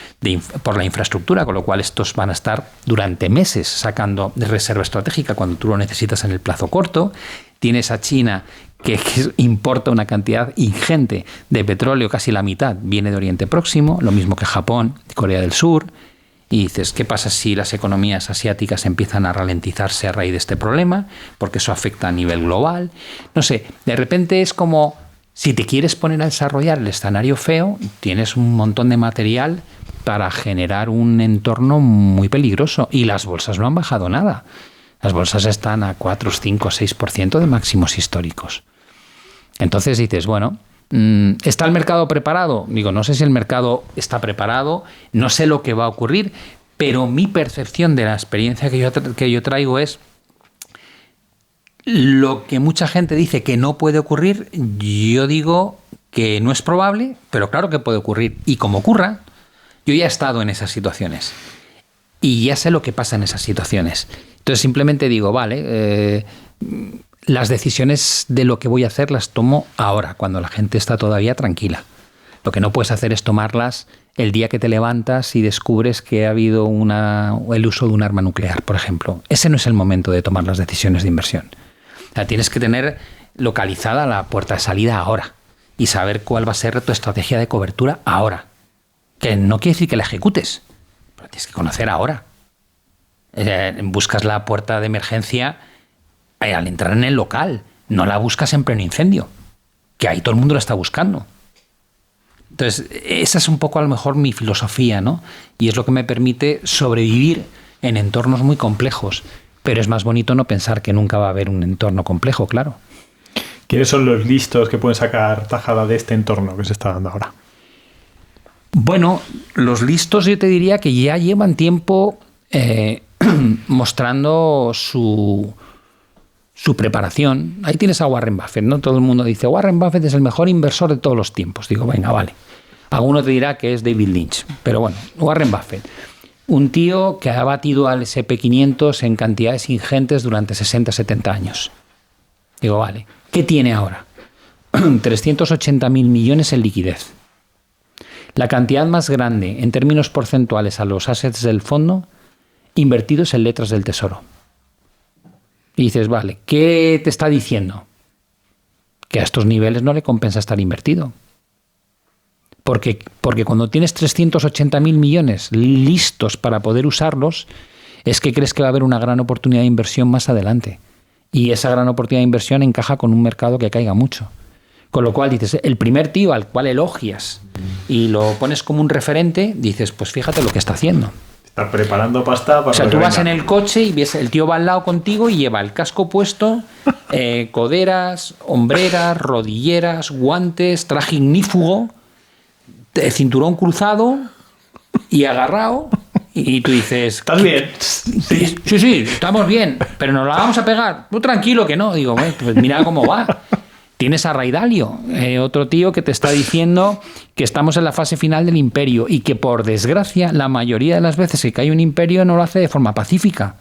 por la infraestructura, con lo cual estos van a estar durante meses sacando de reserva estratégica cuando tú lo necesitas en el plazo corto. Tienes a China que importa una cantidad ingente de petróleo, casi la mitad viene de Oriente Próximo, lo mismo que Japón, Corea del Sur. Y dices, ¿qué pasa si las economías asiáticas empiezan a ralentizarse a raíz de este problema? Porque eso afecta a nivel global. No sé, de repente es como, si te quieres poner a desarrollar el escenario feo, tienes un montón de material para generar un entorno muy peligroso. Y las bolsas no han bajado nada. Las bolsas están a 4, 5, 6% de máximos históricos. Entonces dices, bueno, ¿está el mercado preparado? Digo, no sé si el mercado está preparado, no sé lo que va a ocurrir, pero mi percepción de la experiencia que yo traigo es lo que mucha gente dice que no puede ocurrir. Yo digo que no es probable, pero claro que puede ocurrir. Y como ocurra, yo ya he estado en esas situaciones y ya sé lo que pasa en esas situaciones. Entonces simplemente digo, vale, las decisiones de lo que voy a hacer las tomo ahora, cuando la gente está todavía tranquila. Lo que no puedes hacer es tomarlas el día que te levantas y descubres que ha habido el uso de un arma nuclear, por ejemplo. Ese no es el momento de tomar las decisiones de inversión. O sea, tienes que tener localizada la puerta de salida ahora y saber cuál va a ser tu estrategia de cobertura ahora. Que no quiere decir que la ejecutes, pero tienes que conocer ahora. Buscas la puerta de emergencia al entrar en el local, no la buscas en pleno incendio, que ahí todo el mundo la está buscando. Entonces, esa es un poco a lo mejor mi filosofía, ¿no? Y es lo que me permite sobrevivir en entornos muy complejos. Pero es más bonito no pensar que nunca va a haber un entorno complejo, claro. ¿Quiénes son los listos que pueden sacar tajada de este entorno que se está dando ahora? Bueno, los listos yo te diría que ya llevan tiempo mostrando su preparación. Ahí tienes a Warren Buffett, ¿no? Todo el mundo dice, Warren Buffett es el mejor inversor de todos los tiempos. Digo, venga, vale. Alguno te dirá que es David Lynch, pero bueno, Warren Buffett. Un tío que ha batido al S&P 500 en cantidades ingentes durante 60, 70 años. Digo, vale, ¿qué tiene ahora? 380.000 millones en liquidez. La cantidad más grande en términos porcentuales a los assets del fondo invertidos en letras del tesoro. Y dices, vale, ¿qué te está diciendo? Que a estos niveles no le compensa estar invertido. Porque cuando tienes 380.000 millones listos para poder usarlos, es que crees que va a haber una gran oportunidad de inversión más adelante. Y esa gran oportunidad de inversión encaja con un mercado que caiga mucho. Con lo cual dices, el primer tío al cual elogias y lo pones como un referente, dices, pues fíjate lo que está haciendo. Está preparando pasta para... O sea, tú vas en el coche y ves, el tío va al lado contigo y lleva el casco puesto, coderas, hombreras, rodilleras, guantes, traje ignífugo, cinturón cruzado y agarrado. Y tú dices... ¿Estás bien? Sí, estamos bien, pero nos la vamos a pegar. Tú tranquilo que no. Digo, pues mira cómo va. Tienes a Ray Dalio, otro tío que te está diciendo que estamos en la fase final del imperio y que, por desgracia, la mayoría de las veces que cae un imperio no lo hace de forma pacífica.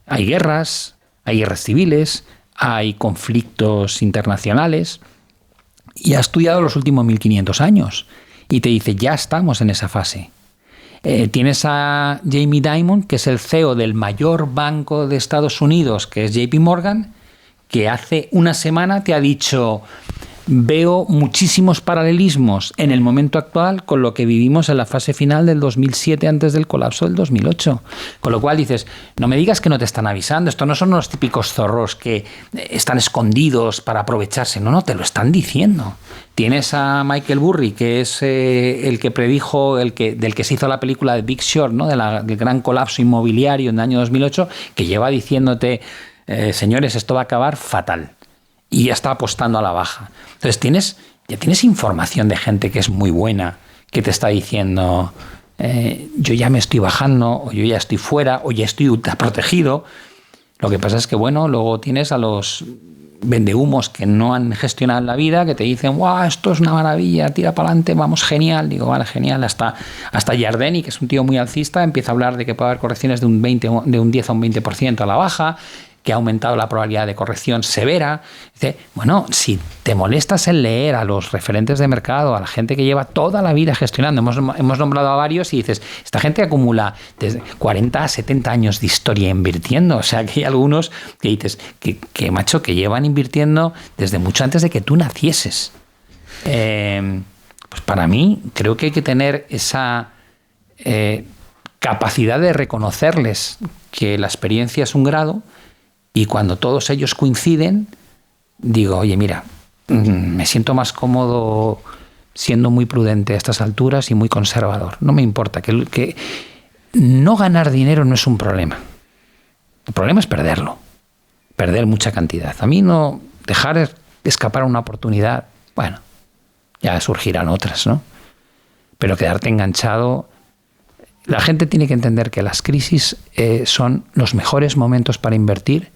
Hay guerras civiles, hay conflictos internacionales, y ha estudiado los últimos 1500 años y te dice, ya estamos en esa fase. Tienes a Jamie Dimon, que es el CEO del mayor banco de Estados Unidos, que es JP Morgan, que hace una semana te ha dicho, veo muchísimos paralelismos en el momento actual con lo que vivimos en la fase final del 2007 antes del colapso del 2008. Con lo cual dices, no me digas que no te están avisando, estos no son los típicos zorros que están escondidos para aprovecharse, no, te lo están diciendo. Tienes a Michael Burry, que es el que predijo, del que se hizo la película de Big Short, ¿no? Del gran colapso inmobiliario en el año 2008, que lleva diciéndote, señores, esto va a acabar fatal. Y ya está apostando a la baja. Entonces ya tienes información de gente que es muy buena, que te está diciendo, yo ya me estoy bajando, o yo ya estoy fuera, o ya estoy protegido. Lo que pasa es que, bueno, luego tienes a los vendehumos que no han gestionado la vida, que te dicen, ¡guau, esto es una maravilla, tira para adelante, vamos, genial! Digo, vale, genial. Hasta Yardeni, que es un tío muy alcista, empieza a hablar de que puede haber correcciones de un 10 a un 20% a la baja, que ha aumentado la probabilidad de corrección severa. Dice, bueno, si te molestas en leer a los referentes de mercado, a la gente que lleva toda la vida gestionando, hemos nombrado a varios y dices, esta gente acumula desde 40 a 70 años de historia invirtiendo. O sea, que hay algunos que dices, que macho, que llevan invirtiendo desde mucho antes de que tú nacieses. Pues para mí, creo que hay que tener esa capacidad de reconocerles que la experiencia es un grado. Y cuando todos ellos coinciden, digo, oye, mira, me siento más cómodo siendo muy prudente a estas alturas y muy conservador. No me importa, que no ganar dinero no es un problema. El problema es perderlo, perder mucha cantidad. A mí no dejar escapar una oportunidad, bueno, ya surgirán otras, ¿no? Pero quedarte enganchado... La gente tiene que entender que las crisis son los mejores momentos para invertir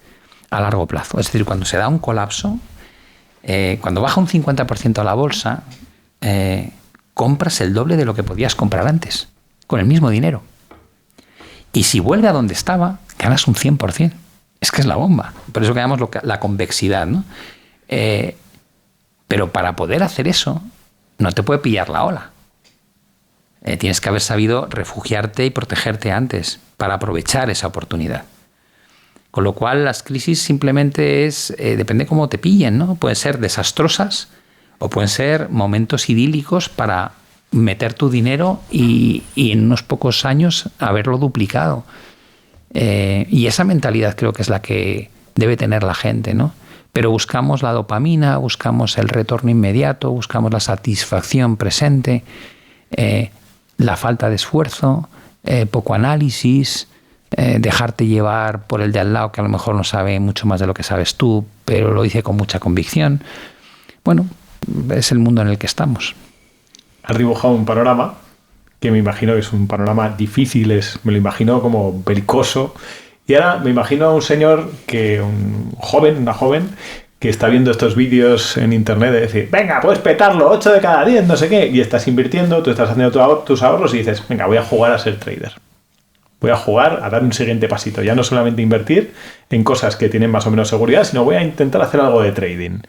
a largo plazo. Es decir, cuando se da un colapso, cuando baja un 50% a la bolsa, compras el doble de lo que podías comprar antes, con el mismo dinero. Y si vuelve a donde estaba, ganas un 100%. Es que es la bomba. Por eso que llamamos la convexidad, ¿no? Pero para poder hacer eso, no te puede pillar la ola. Tienes que haber sabido refugiarte y protegerte antes para aprovechar esa oportunidad. Con lo cual las crisis simplemente depende cómo te pillen, ¿no? Pueden ser desastrosas o pueden ser momentos idílicos para meter tu dinero y en unos pocos años haberlo duplicado. Y esa mentalidad creo que es la que debe tener la gente, ¿no? Pero buscamos la dopamina, buscamos el retorno inmediato, buscamos la satisfacción presente, la falta de esfuerzo, poco análisis, dejarte llevar por el de al lado que a lo mejor no sabe mucho más de lo que sabes tú, pero lo dice con mucha convicción. Bueno, es el mundo en el que estamos. Has dibujado un panorama que me imagino que es un panorama difícil, me lo imagino como belicoso. Y ahora me imagino a un señor, una joven, que está viendo estos vídeos en internet de decir, venga, puedes petarlo, 8 de cada 10, no sé qué, y estás invirtiendo, tú estás haciendo tus ahorros y dices, venga, voy a jugar a ser trader. Voy a jugar a dar un siguiente pasito. Ya no solamente invertir en cosas que tienen más o menos seguridad, sino voy a intentar hacer algo de trading.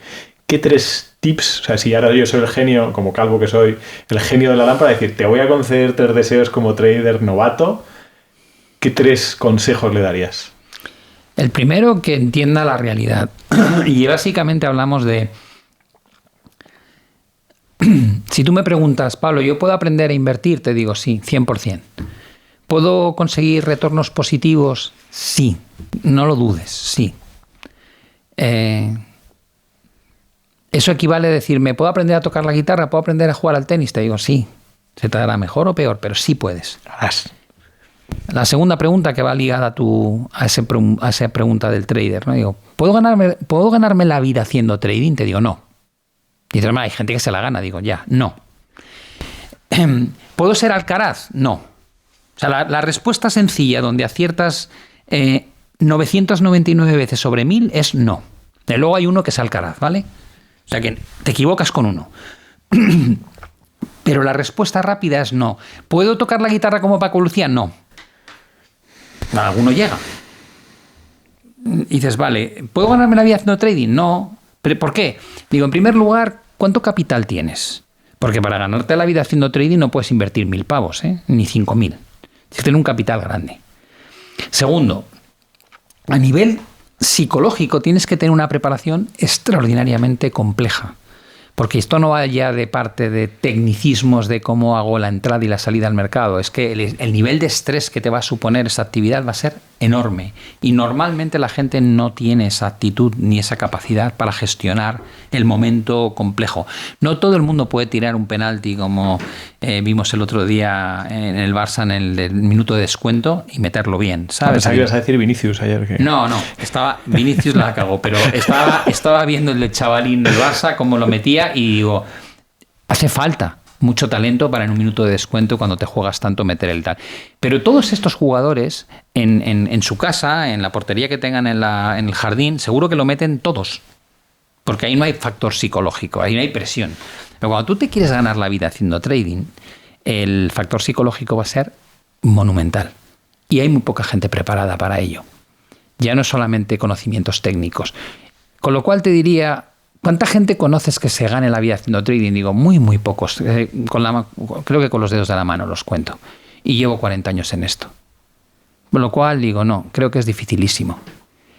¿Qué 3 tips? O sea, si ahora yo soy el genio, como calvo que soy, el genio de la lámpara, decir, te voy a conceder 3 deseos como trader novato, ¿qué 3 consejos le darías? El primero, que entienda la realidad. Y básicamente hablamos de... Si tú me preguntas, Pablo, ¿yo puedo aprender a invertir? Te digo, sí, 100%. ¿Puedo conseguir retornos positivos? Sí. No lo dudes, sí. Eso equivale a decirme, ¿puedo aprender a tocar la guitarra? ¿Puedo aprender a jugar al tenis? Te digo, sí. Se te dará mejor o peor, pero sí puedes. La segunda pregunta que va ligada a esa pregunta del trader, ¿no? Digo, ¿puedo ganarme la vida haciendo trading? Te digo, no. Y dices, hay gente que se la gana. Digo, ya, no. ¿Puedo ser Alcaraz? No. O sea, la respuesta sencilla donde aciertas 999 veces sobre 1000 es no. Y luego hay uno que es Alcaraz, ¿vale? O sea que te equivocas con uno. Pero la respuesta rápida es no. ¿Puedo tocar la guitarra como Paco Lucía? No. Alguno llega. Y dices, vale, ¿puedo ganarme la vida haciendo trading? No. ¿Pero por qué? Digo, en primer lugar, ¿cuánto capital tienes? Porque para ganarte la vida haciendo trading no puedes invertir 1.000 pavos, ni 5.000. Tienes que tener un capital grande. Segundo, a nivel psicológico tienes que tener una preparación extraordinariamente compleja. Porque esto no va ya de parte de tecnicismos de cómo hago la entrada y la salida al mercado. Es que el nivel de estrés que te va a suponer esa actividad va a ser enorme. Y normalmente la gente no tiene esa actitud ni esa capacidad para gestionar el momento complejo. No todo el mundo puede tirar un penalti como vimos el otro día en el Barça en el minuto de descuento y meterlo bien, ¿sabes? Pensaba que ibas a decir Vinicius ayer. Que... No, Vinicius la cagó, pero estaba viendo el chavalín del Barça cómo lo metía y digo, hace falta mucho talento para en un minuto de descuento cuando te juegas tanto meter el tal. Pero todos estos jugadores en su casa, en la portería que tengan en el jardín, seguro que lo meten todos. Porque ahí no hay factor psicológico, ahí no hay presión. Pero cuando tú te quieres ganar la vida haciendo trading, el factor psicológico va a ser monumental. Y hay muy poca gente preparada para ello. Ya no es solamente conocimientos técnicos. Con lo cual te diría, ¿cuánta gente conoces que se gane la vida haciendo trading? Digo, muy, muy pocos. Creo que con los dedos de la mano los cuento. Y llevo 40 años en esto. Con lo cual digo, no, creo que es dificilísimo.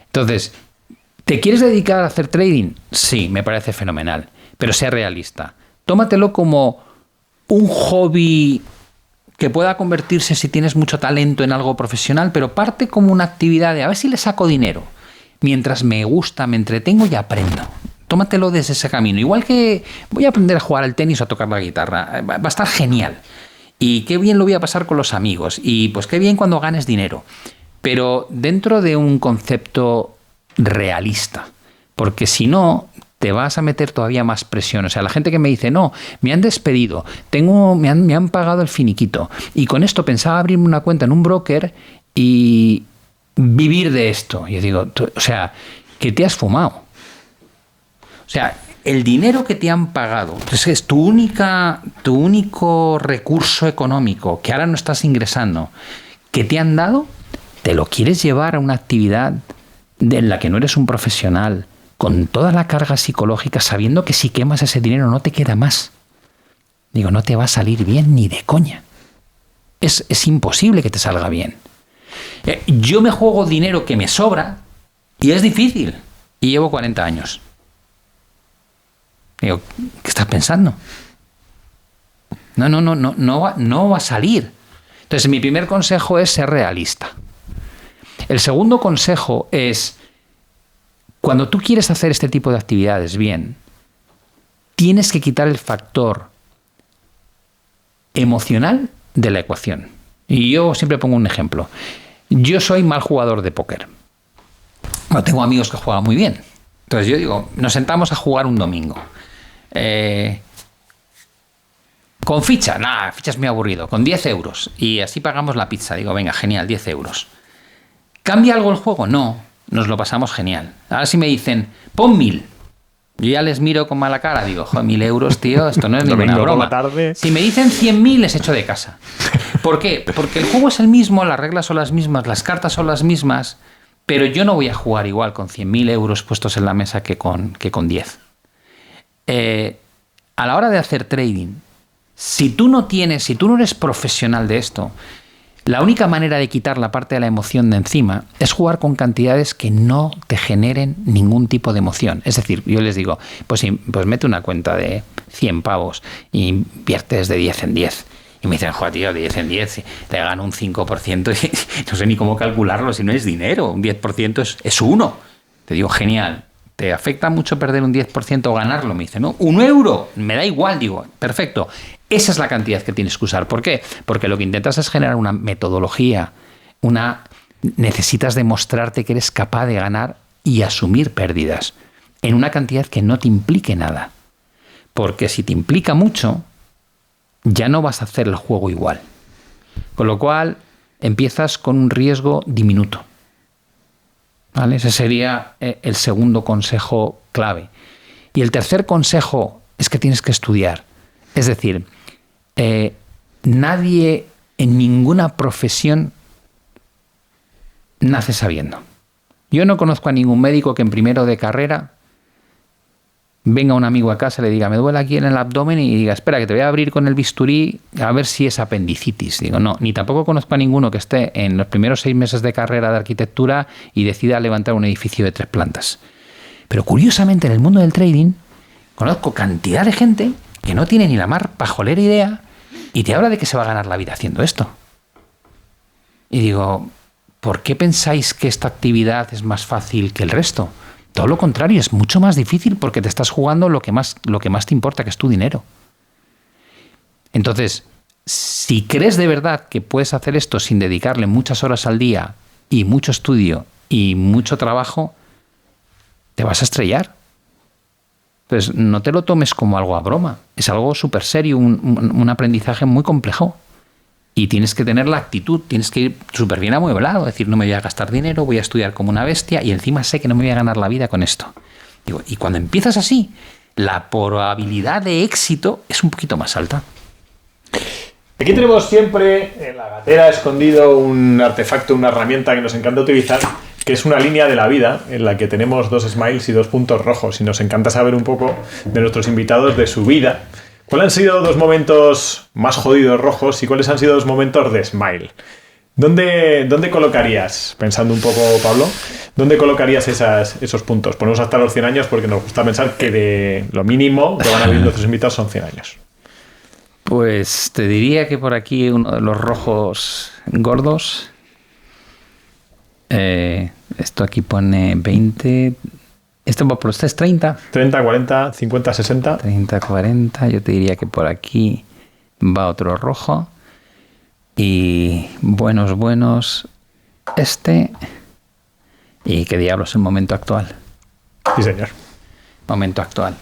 Entonces, ¿te quieres dedicar a hacer trading? Sí, me parece fenomenal. Pero sea realista. Tómatelo como un hobby que pueda convertirse, si tienes mucho talento, en algo profesional, pero parte como una actividad de a ver si le saco dinero. Mientras me gusta, me entretengo y aprendo. Tómatelo desde ese camino. Igual que voy a aprender a jugar al tenis o a tocar la guitarra. Va a estar genial. Y qué bien lo voy a pasar con los amigos. Y pues qué bien cuando ganes dinero. Pero dentro de un concepto realista. Porque si no, te vas a meter todavía más presión. O sea, la gente que me dice, no, me han despedido, me han pagado el finiquito. Y con esto pensaba abrirme una cuenta en un broker y vivir de esto. Y yo digo, o sea, que te has fumado. O sea, el dinero que te han pagado, es tu único recurso económico que ahora no estás ingresando, que te han dado, te lo quieres llevar a una actividad en la que no eres un profesional, con toda la carga psicológica, sabiendo que si quemas ese dinero no te queda más. Digo, no te va a salir bien ni de coña. Es imposible que te salga bien. Yo me juego dinero que me sobra y es difícil. Y llevo 40 años. Digo, ¿qué estás pensando? No va a salir. Entonces, mi primer consejo es ser realista. El segundo consejo es, cuando tú quieres hacer este tipo de actividades bien, tienes que quitar el factor emocional de la ecuación. Y yo siempre pongo un ejemplo. Yo soy mal jugador de póker. No tengo amigos que juegan muy bien. Entonces yo digo, nos sentamos a jugar un domingo. Con ficha, ficha es muy aburrido. Con 10 euros. Y así pagamos la pizza. Digo, venga, genial, 10 euros. ¿Cambia algo el juego? No. Nos lo pasamos genial. Ahora si me dicen, pon 1000. Yo ya les miro con mala cara. Digo, 1000 euros, tío, esto no es ninguna broma. Si me dicen 100.000, les echo de casa. ¿Por qué? Porque el juego es el mismo, las reglas son las mismas, las cartas son las mismas, pero yo no voy a jugar igual con 100.000 euros puestos en la mesa que con 10. A la hora de hacer trading, si tú no eres profesional de esto, la única manera de quitar la parte de la emoción de encima es jugar con cantidades que no te generen ningún tipo de emoción. Es decir, yo les digo, pues mete una cuenta de 100 pavos y inviertes de 10 en 10. Y me dicen, joder, tío, de 10 en 10, te gano un 5% y no sé ni cómo calcularlo si no es dinero. Un 10% es 1. Te digo, genial. ¿Te afecta mucho perder un 10% o ganarlo? Me dicen, no, 1 euro, me da igual. Digo, perfecto. Esa es la cantidad que tienes que usar. ¿Por qué? Porque lo que intentas es generar una metodología, necesitas demostrarte que eres capaz de ganar y asumir pérdidas en una cantidad que no te implique nada. Porque si te implica mucho, ya no vas a hacer el juego igual. Con lo cual, empiezas con un riesgo diminuto. ¿Vale? Ese sería el segundo consejo clave. Y el tercer consejo es que tienes que estudiar. Es decir, nadie en ninguna profesión nace sabiendo. Yo no conozco a ningún médico que en primero de carrera venga un amigo a casa y le diga, me duele aquí en el abdomen, y diga, espera, que te voy a abrir con el bisturí a ver si es apendicitis. Digo, no, ni tampoco conozco a ninguno que esté en los primeros 6 meses de carrera de arquitectura y decida levantar un edificio de 3 plantas. Pero curiosamente en el mundo del trading, Conozco cantidad de gente que no tiene ni la más pajolera idea y te habla de que se va a ganar la vida haciendo esto. Y digo, ¿por qué pensáis que esta actividad es más fácil que el resto? Todo lo contrario, es mucho más difícil porque te estás jugando lo que más te importa, que es tu dinero. Entonces, si crees de verdad que puedes hacer esto sin dedicarle muchas horas al día y mucho estudio y mucho trabajo, te vas a estrellar. Entonces, no te lo tomes como algo a broma. Es algo súper serio, un aprendizaje muy complejo. Y tienes que tener la actitud, tienes que ir súper bien amueblado, decir, no me voy a gastar dinero, voy a estudiar como una bestia y encima sé que no me voy a ganar la vida con esto. Digo, y cuando empiezas así, la probabilidad de éxito es un poquito más alta. Aquí tenemos siempre en la gatera escondido un artefacto, una herramienta que nos encanta utilizar, que es una línea de la vida en la que tenemos 2 smiles y 2 puntos rojos, y nos encanta saber un poco de nuestros invitados, de su vida. ¿Cuáles han sido 2 momentos más jodidos rojos y cuáles han sido 2 momentos de smile? ¿Dónde colocarías, pensando un poco, Pablo, dónde colocarías esos puntos? Ponemos hasta los 100 años porque nos gusta pensar que de lo mínimo que van a vivir nuestros invitados son 100 años. Pues te diría que por aquí uno de los rojos gordos. Esto aquí pone 20. Este es 30. 30, 40, 50, 60. 30, 40. Yo te diría que por aquí va otro rojo. Y buenos. Este. ¿Y qué diablos el momento actual? Sí, señor. Momento actual.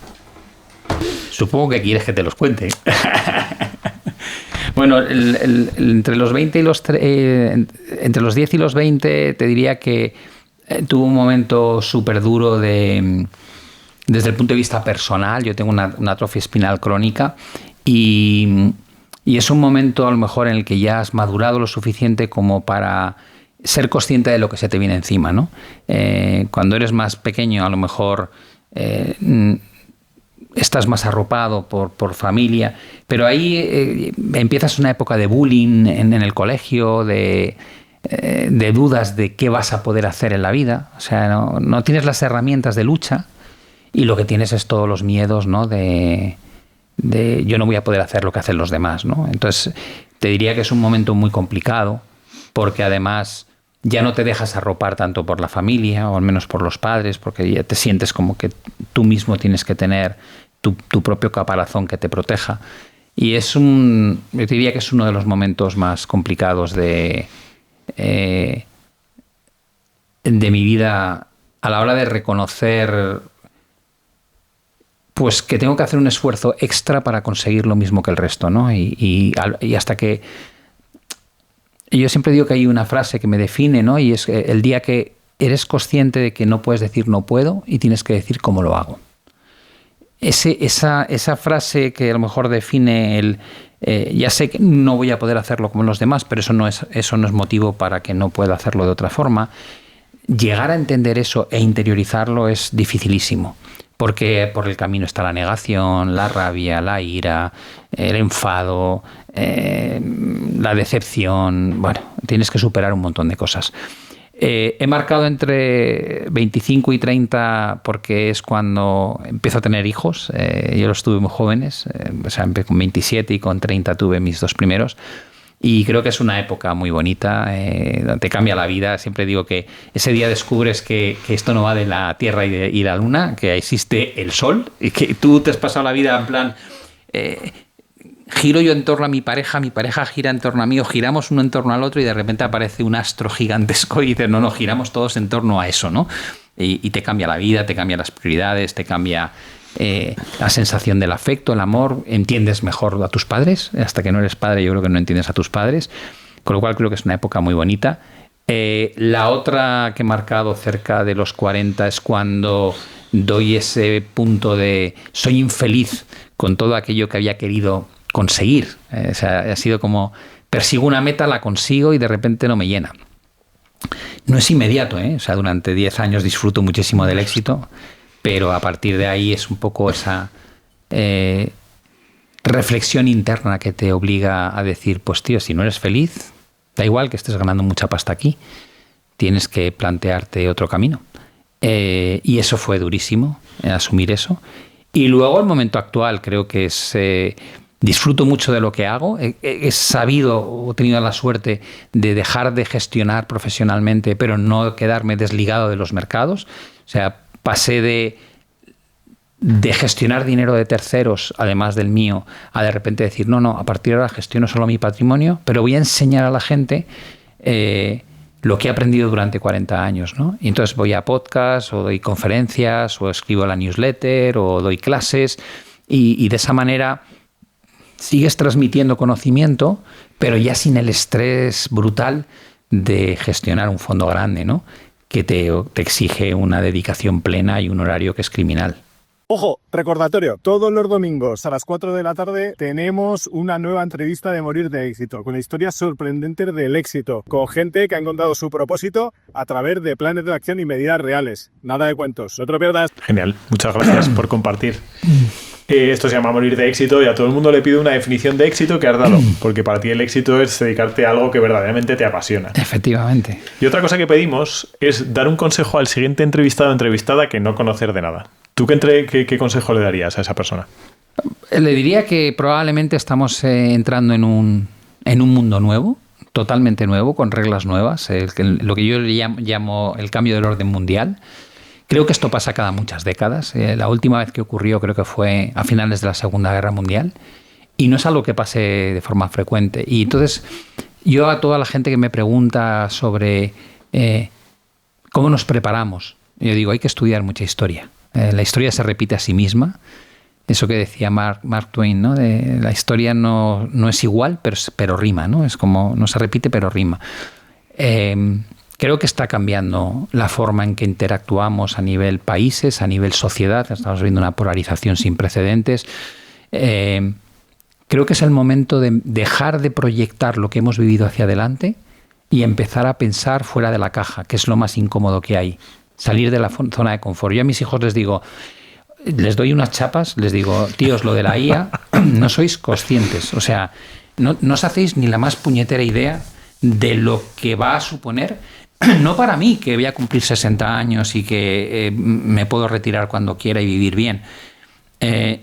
Supongo que quieres que te los cuente. Bueno, entre los 20 y entre los 10 y los 20 te diría que tuve un momento súper duro desde el punto de vista personal. Yo tengo una atrofia espinal crónica y es un momento a lo mejor en el que ya has madurado lo suficiente como para ser consciente de lo que se te viene encima, ¿no? Cuando eres más pequeño a lo mejor estás más arropado por familia, pero ahí empiezas una época de bullying en el colegio, de dudas de qué vas a poder hacer en la vida. O sea, no tienes las herramientas de lucha y lo que tienes es todos los miedos, ¿no? de yo no voy a poder hacer lo que hacen los demás, ¿no? Entonces te diría que es un momento muy complicado porque además ya no te dejas arropar tanto por la familia o al menos por los padres, porque ya te sientes como que tú mismo tienes que tener tu propio caparazón que te proteja. Y yo diría que es uno de los momentos más complicados de mi vida a la hora de reconocer pues que tengo que hacer un esfuerzo extra para conseguir lo mismo que el resto, ¿no? Y hasta que... Yo siempre digo que hay una frase que me define, ¿no? Y es el día que eres consciente de que no puedes decir no puedo y tienes que decir cómo lo hago. Esa frase que a lo mejor define ya sé que no voy a poder hacerlo como los demás, pero eso no es motivo para que no pueda hacerlo de otra forma. Llegar a entender eso e interiorizarlo es dificilísimo, porque por el camino está la negación, la rabia, la ira, el enfado, la decepción. Bueno, tienes que superar un montón de cosas. He marcado entre 25 y 30 porque es cuando empiezo a tener hijos. Yo los tuve muy jóvenes, o sea, empecé con 27 y con 30 tuve mis 2 primeros. Y creo que es una época muy bonita, te cambia la vida. Siempre digo que ese día descubres que esto no va de la Tierra y la Luna, que existe el Sol, y que tú te has pasado la vida en plan... giro yo en torno a mi pareja gira en torno a mí, o giramos uno en torno al otro y de repente aparece un astro gigantesco y dices, no, giramos todos en torno a eso, ¿no? Y te cambia la vida, te cambia las prioridades, te cambia la sensación del afecto, el amor, entiendes mejor a tus padres. Hasta que no eres padre yo creo que no entiendes a tus padres, con lo cual creo que es una época muy bonita. La otra que he marcado cerca de los 40 es cuando doy ese punto de soy infeliz con todo aquello que había querido conseguir. O sea, ha sido como persigo una meta, la consigo y de repente no me llena. No es inmediato, o sea, durante 10 años disfruto muchísimo del éxito, pero a partir de ahí es un poco esa reflexión interna que te obliga a decir, pues tío, si no eres feliz, da igual que estés ganando mucha pasta aquí, tienes que plantearte otro camino. Y eso fue durísimo, asumir eso. Y luego el momento actual, creo que es... disfruto mucho de lo que hago. He sabido, o he tenido la suerte de dejar de gestionar profesionalmente, pero no quedarme desligado de los mercados. O sea, pasé de gestionar dinero de terceros, además del mío, a de repente decir, no, a partir de ahora gestiono solo mi patrimonio, pero voy a enseñar a la gente lo que he aprendido durante 40 años, ¿no? Y entonces voy a podcasts, o doy conferencias, o escribo la newsletter, o doy clases, y de esa manera sigues transmitiendo conocimiento, pero ya sin el estrés brutal de gestionar un fondo grande, ¿no? Que te exige una dedicación plena y un horario que es criminal. Ojo, recordatorio, todos los domingos a las 4 de la tarde tenemos una nueva entrevista de Morir de Éxito, con historias sorprendentes del éxito, con gente que ha encontrado su propósito a través de planes de acción y medidas reales. Nada de cuentos, no te lo pierdas. Genial, muchas gracias por compartir. Esto se llama Morir de Éxito y a todo el mundo le pido una definición de éxito que has dado, porque para ti el éxito es dedicarte a algo que verdaderamente te apasiona. Efectivamente. Y otra cosa que pedimos es dar un consejo al siguiente entrevistado o entrevistada que no conocer de nada. ¿Tú qué consejo le darías a esa persona? Le diría que probablemente estamos entrando en un mundo nuevo, totalmente nuevo, con reglas nuevas, lo que yo llamo el cambio del orden mundial. Creo que esto pasa cada muchas décadas. La última vez que ocurrió creo que fue a finales de la Segunda Guerra Mundial, y no es algo que pase de forma frecuente. Y entonces yo a toda la gente que me pregunta sobre cómo nos preparamos, yo digo, hay que estudiar mucha historia. La historia se repite a sí misma. Eso que decía Mark Twain, ¿no? La historia no es igual, pero rima, ¿no? Es como, no se repite, pero rima. Creo que está cambiando la forma en que interactuamos a nivel países, a nivel sociedad. Estamos viendo una polarización sin precedentes. Creo que es el momento de dejar de proyectar lo que hemos vivido hacia adelante y empezar a pensar fuera de la caja, que es lo más incómodo que hay. Salir de la zona de confort. Yo a mis hijos les digo, les doy unas chapas, les digo, tíos, lo de la IA, no sois conscientes. O sea, no os hacéis ni la más puñetera idea de lo que va a suponer, no para mí, que voy a cumplir 60 años y que me puedo retirar cuando quiera y vivir bien.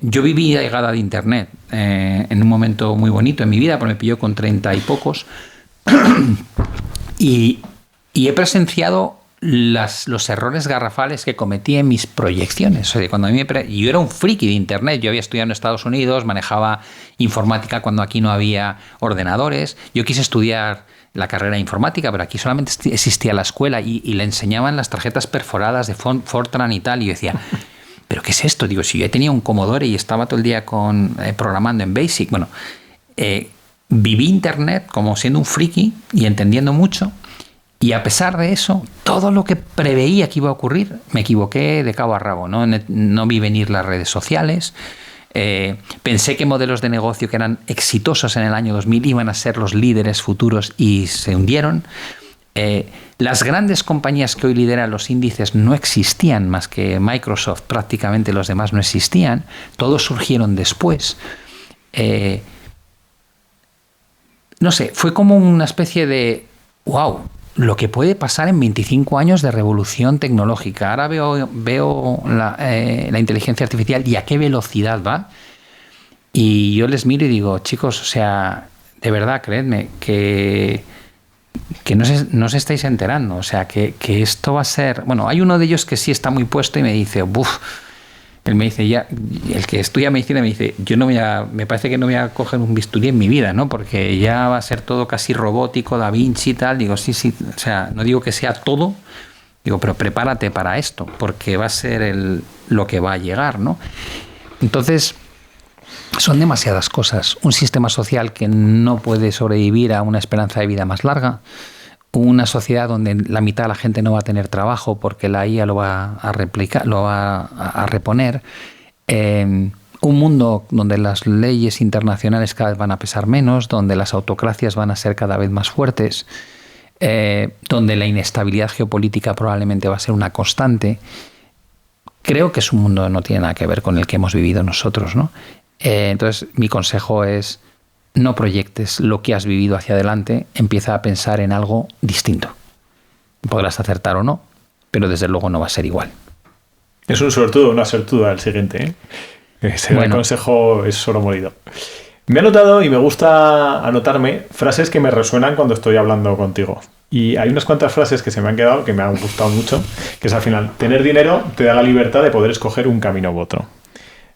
Yo viví llegada de Internet en un momento muy bonito en mi vida, pero me pilló con 30 y pocos, y he presenciado los errores garrafales que cometí en mis proyecciones. O sea, cuando yo era un friki de Internet, yo había estudiado en Estados Unidos, manejaba informática cuando aquí no había ordenadores. Yo quise estudiar la carrera de informática, pero aquí solamente existía la escuela y le enseñaban las tarjetas perforadas de Fortran y tal, y yo decía, ¿pero qué es esto? Digo, si yo tenía un Commodore y estaba todo el día programando en BASIC. Bueno, viví Internet como siendo un friki y entendiendo mucho. Y a pesar de eso, todo lo que preveía que iba a ocurrir, me equivoqué de cabo a rabo. No vi venir las redes sociales. Pensé que modelos de negocio que eran exitosos en el año 2000 iban a ser los líderes futuros y se hundieron. Las grandes compañías que hoy lideran los índices no existían más que Microsoft. Prácticamente los demás no existían. Todos surgieron después. No sé, fue como una especie de ¡wow! Lo que puede pasar en 25 años de revolución tecnológica. Ahora veo la inteligencia artificial y a qué velocidad va. Y yo les miro y digo, chicos, o sea, de verdad, creedme, que no os estáis enterando. O sea, que esto va a ser... Bueno, hay uno de ellos que sí está muy puesto y me dice, ¡buf! Él me dice, ya, el que estudia medicina me dice, me parece que no voy a coger un bisturí en mi vida, ¿no? Porque ya va a ser todo casi robótico, Da Vinci y tal. Digo, sí, o sea, no digo que sea todo, digo, pero prepárate para esto, porque va a ser lo que va a llegar, ¿no? Entonces, son demasiadas cosas. Un sistema social que no puede sobrevivir a una esperanza de vida más larga, una sociedad donde la mitad de la gente no va a tener trabajo porque la IA lo va a replicar, lo va a reponer. Un mundo donde las leyes internacionales cada vez van a pesar menos, donde las autocracias van a ser cada vez más fuertes, donde la inestabilidad geopolítica probablemente va a ser una constante. Creo que es un mundo que no tiene nada que ver con el que hemos vivido nosotros, ¿no? Entonces, mi consejo es: no proyectes lo que has vivido hacia adelante, empieza a pensar en algo distinto. Podrás acertar o no, pero desde luego no va a ser igual. Es un suertudo, una suertuda el siguiente, ¿eh? Ese consejo es solo molido. Me he anotado y me gusta anotarme frases que me resuenan cuando estoy hablando contigo. Y hay unas cuantas frases que se me han quedado que me han gustado mucho, que es al final, tener dinero te da la libertad de poder escoger un camino u otro.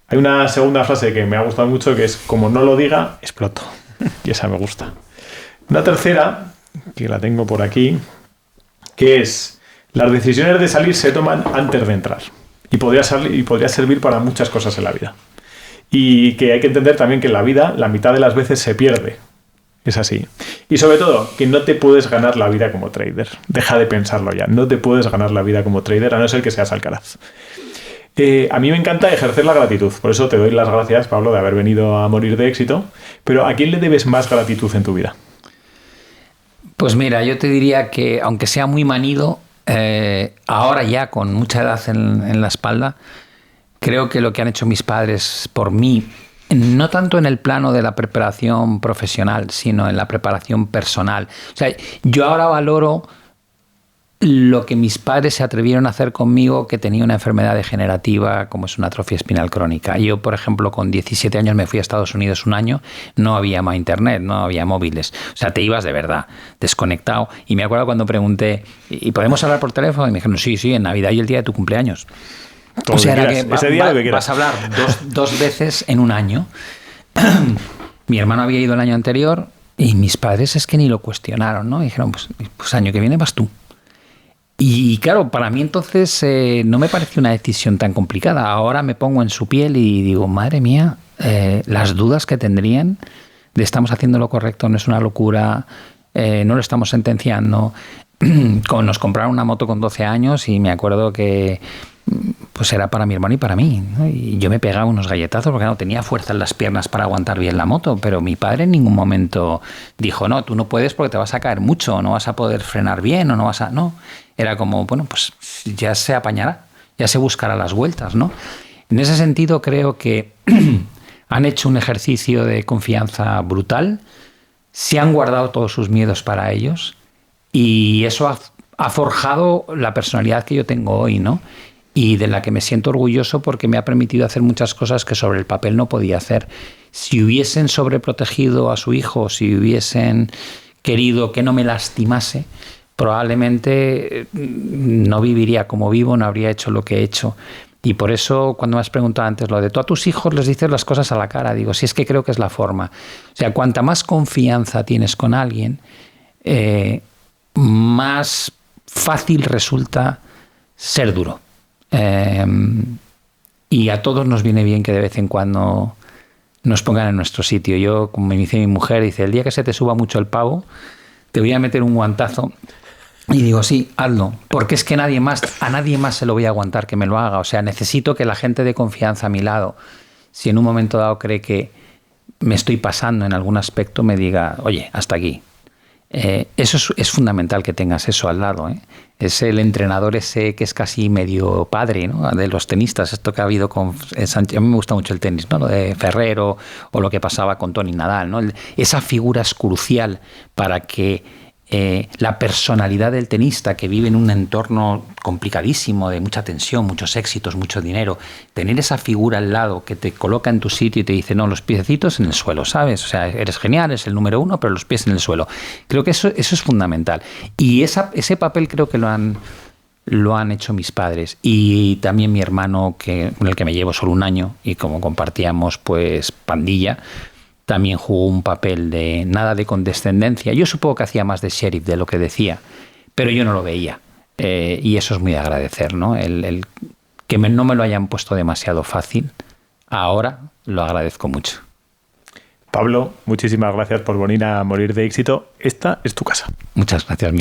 Hay una segunda frase que me ha gustado mucho que es, como no lo diga, exploto. Y esa me gusta. Una tercera, que la tengo por aquí, que es, las decisiones de salir se toman antes de entrar. Y podría servir para muchas cosas en la vida. Y que hay que entender también que en la vida la mitad de las veces se pierde. Es así. Y sobre todo, que no te puedes ganar la vida como trader. Deja de pensarlo ya. No te puedes ganar la vida como trader, a no ser que seas Alcaraz. A mí me encanta ejercer la gratitud. Por eso te doy las gracias, Pablo, de haber venido a Morir de Éxito. Pero ¿a quién le debes más gratitud en tu vida? Pues mira, yo te diría que, aunque sea muy manido, ahora ya con mucha edad en la espalda, creo que lo que han hecho mis padres por mí, no tanto en el plano de la preparación profesional, sino en la preparación personal. O sea, yo ahora valoro lo que mis padres se atrevieron a hacer conmigo, que tenía una enfermedad degenerativa como es una atrofia espinal crónica. Yo, por ejemplo, con 17 años me fui a Estados Unidos un año, no había más internet, no había móviles. O sea, te ibas de verdad, desconectado. Y me acuerdo cuando pregunté, ¿y podemos hablar por teléfono? Y me dijeron, sí, en Navidad y el día de tu cumpleaños. Todo o sea, era que ese día lo que quieras. Vas a hablar dos veces en un año. Mi hermano había ido el año anterior y mis padres es que ni lo cuestionaron, ¿no? Y dijeron, pues año que viene vas tú. Y claro, para mí entonces no me pareció una decisión tan complicada. Ahora me pongo en su piel y digo, madre mía, las dudas que tendrían de estamos haciendo lo correcto, no es una locura, no lo estamos sentenciando. Nos compraron una moto con 12 años y me acuerdo que pues era para mi hermano y para mí, ¿no? Y yo me pegaba unos galletazos porque no tenía fuerza en las piernas para aguantar bien la moto, pero mi padre en ningún momento dijo, no, tú no puedes porque te vas a caer mucho, no vas a poder frenar bien o no vas a... No, era como, bueno, pues ya se apañará, ya se buscará las vueltas, ¿no? En ese sentido creo que han hecho un ejercicio de confianza brutal, se han guardado todos sus miedos para ellos y eso ha forjado la personalidad que yo tengo hoy, ¿no? Y de la que me siento orgulloso porque me ha permitido hacer muchas cosas que sobre el papel no podía hacer. Si hubiesen sobreprotegido a su hijo, si hubiesen querido que no me lastimase, probablemente no viviría como vivo, no habría hecho lo que he hecho. Y por eso, cuando me has preguntado antes lo de tú a tus hijos les dices las cosas a la cara, digo, si es que creo que es la forma. O sea, cuanta más confianza tienes con alguien, más fácil resulta ser duro. Y a todos nos viene bien que de vez en cuando nos pongan en nuestro sitio. Yo, como me dice mi mujer, dice, el día que se te suba mucho el pavo, te voy a meter un guantazo. Y digo, sí, hazlo, porque es que a nadie más se lo voy a aguantar que me lo haga. O sea, necesito que la gente de confianza a mi lado, si en un momento dado cree que me estoy pasando en algún aspecto, me diga, oye, hasta aquí. Eso es fundamental que tengas eso al lado, ¿eh? Es el entrenador ese que es casi medio padre, ¿no? De los tenistas, esto que ha habido con Sánchez. A mí me gusta mucho el tenis, ¿no? Lo de Ferrer o lo que pasaba con Tony Nadal, ¿no? Esa figura es crucial para que la personalidad del tenista, que vive en un entorno complicadísimo de mucha tensión, muchos éxitos, mucho dinero, tener esa figura al lado que te coloca en tu sitio y te dice, no, los piecitos en el suelo, ¿sabes? O sea, eres genial, eres el número uno, pero los pies en el suelo. Creo que eso es fundamental. Y ese papel creo que lo han hecho mis padres. Y también mi hermano, con el que me llevo solo un año, y como compartíamos pues pandilla, también jugó un papel de nada de condescendencia. Yo supongo que hacía más de sheriff de lo que decía, pero yo no lo veía. Y eso es muy de agradecer, ¿no? El que no me lo hayan puesto demasiado fácil, ahora lo agradezco mucho. Pablo, muchísimas gracias por venir a Morir de Éxito. Esta es tu casa. Muchas gracias, Michel.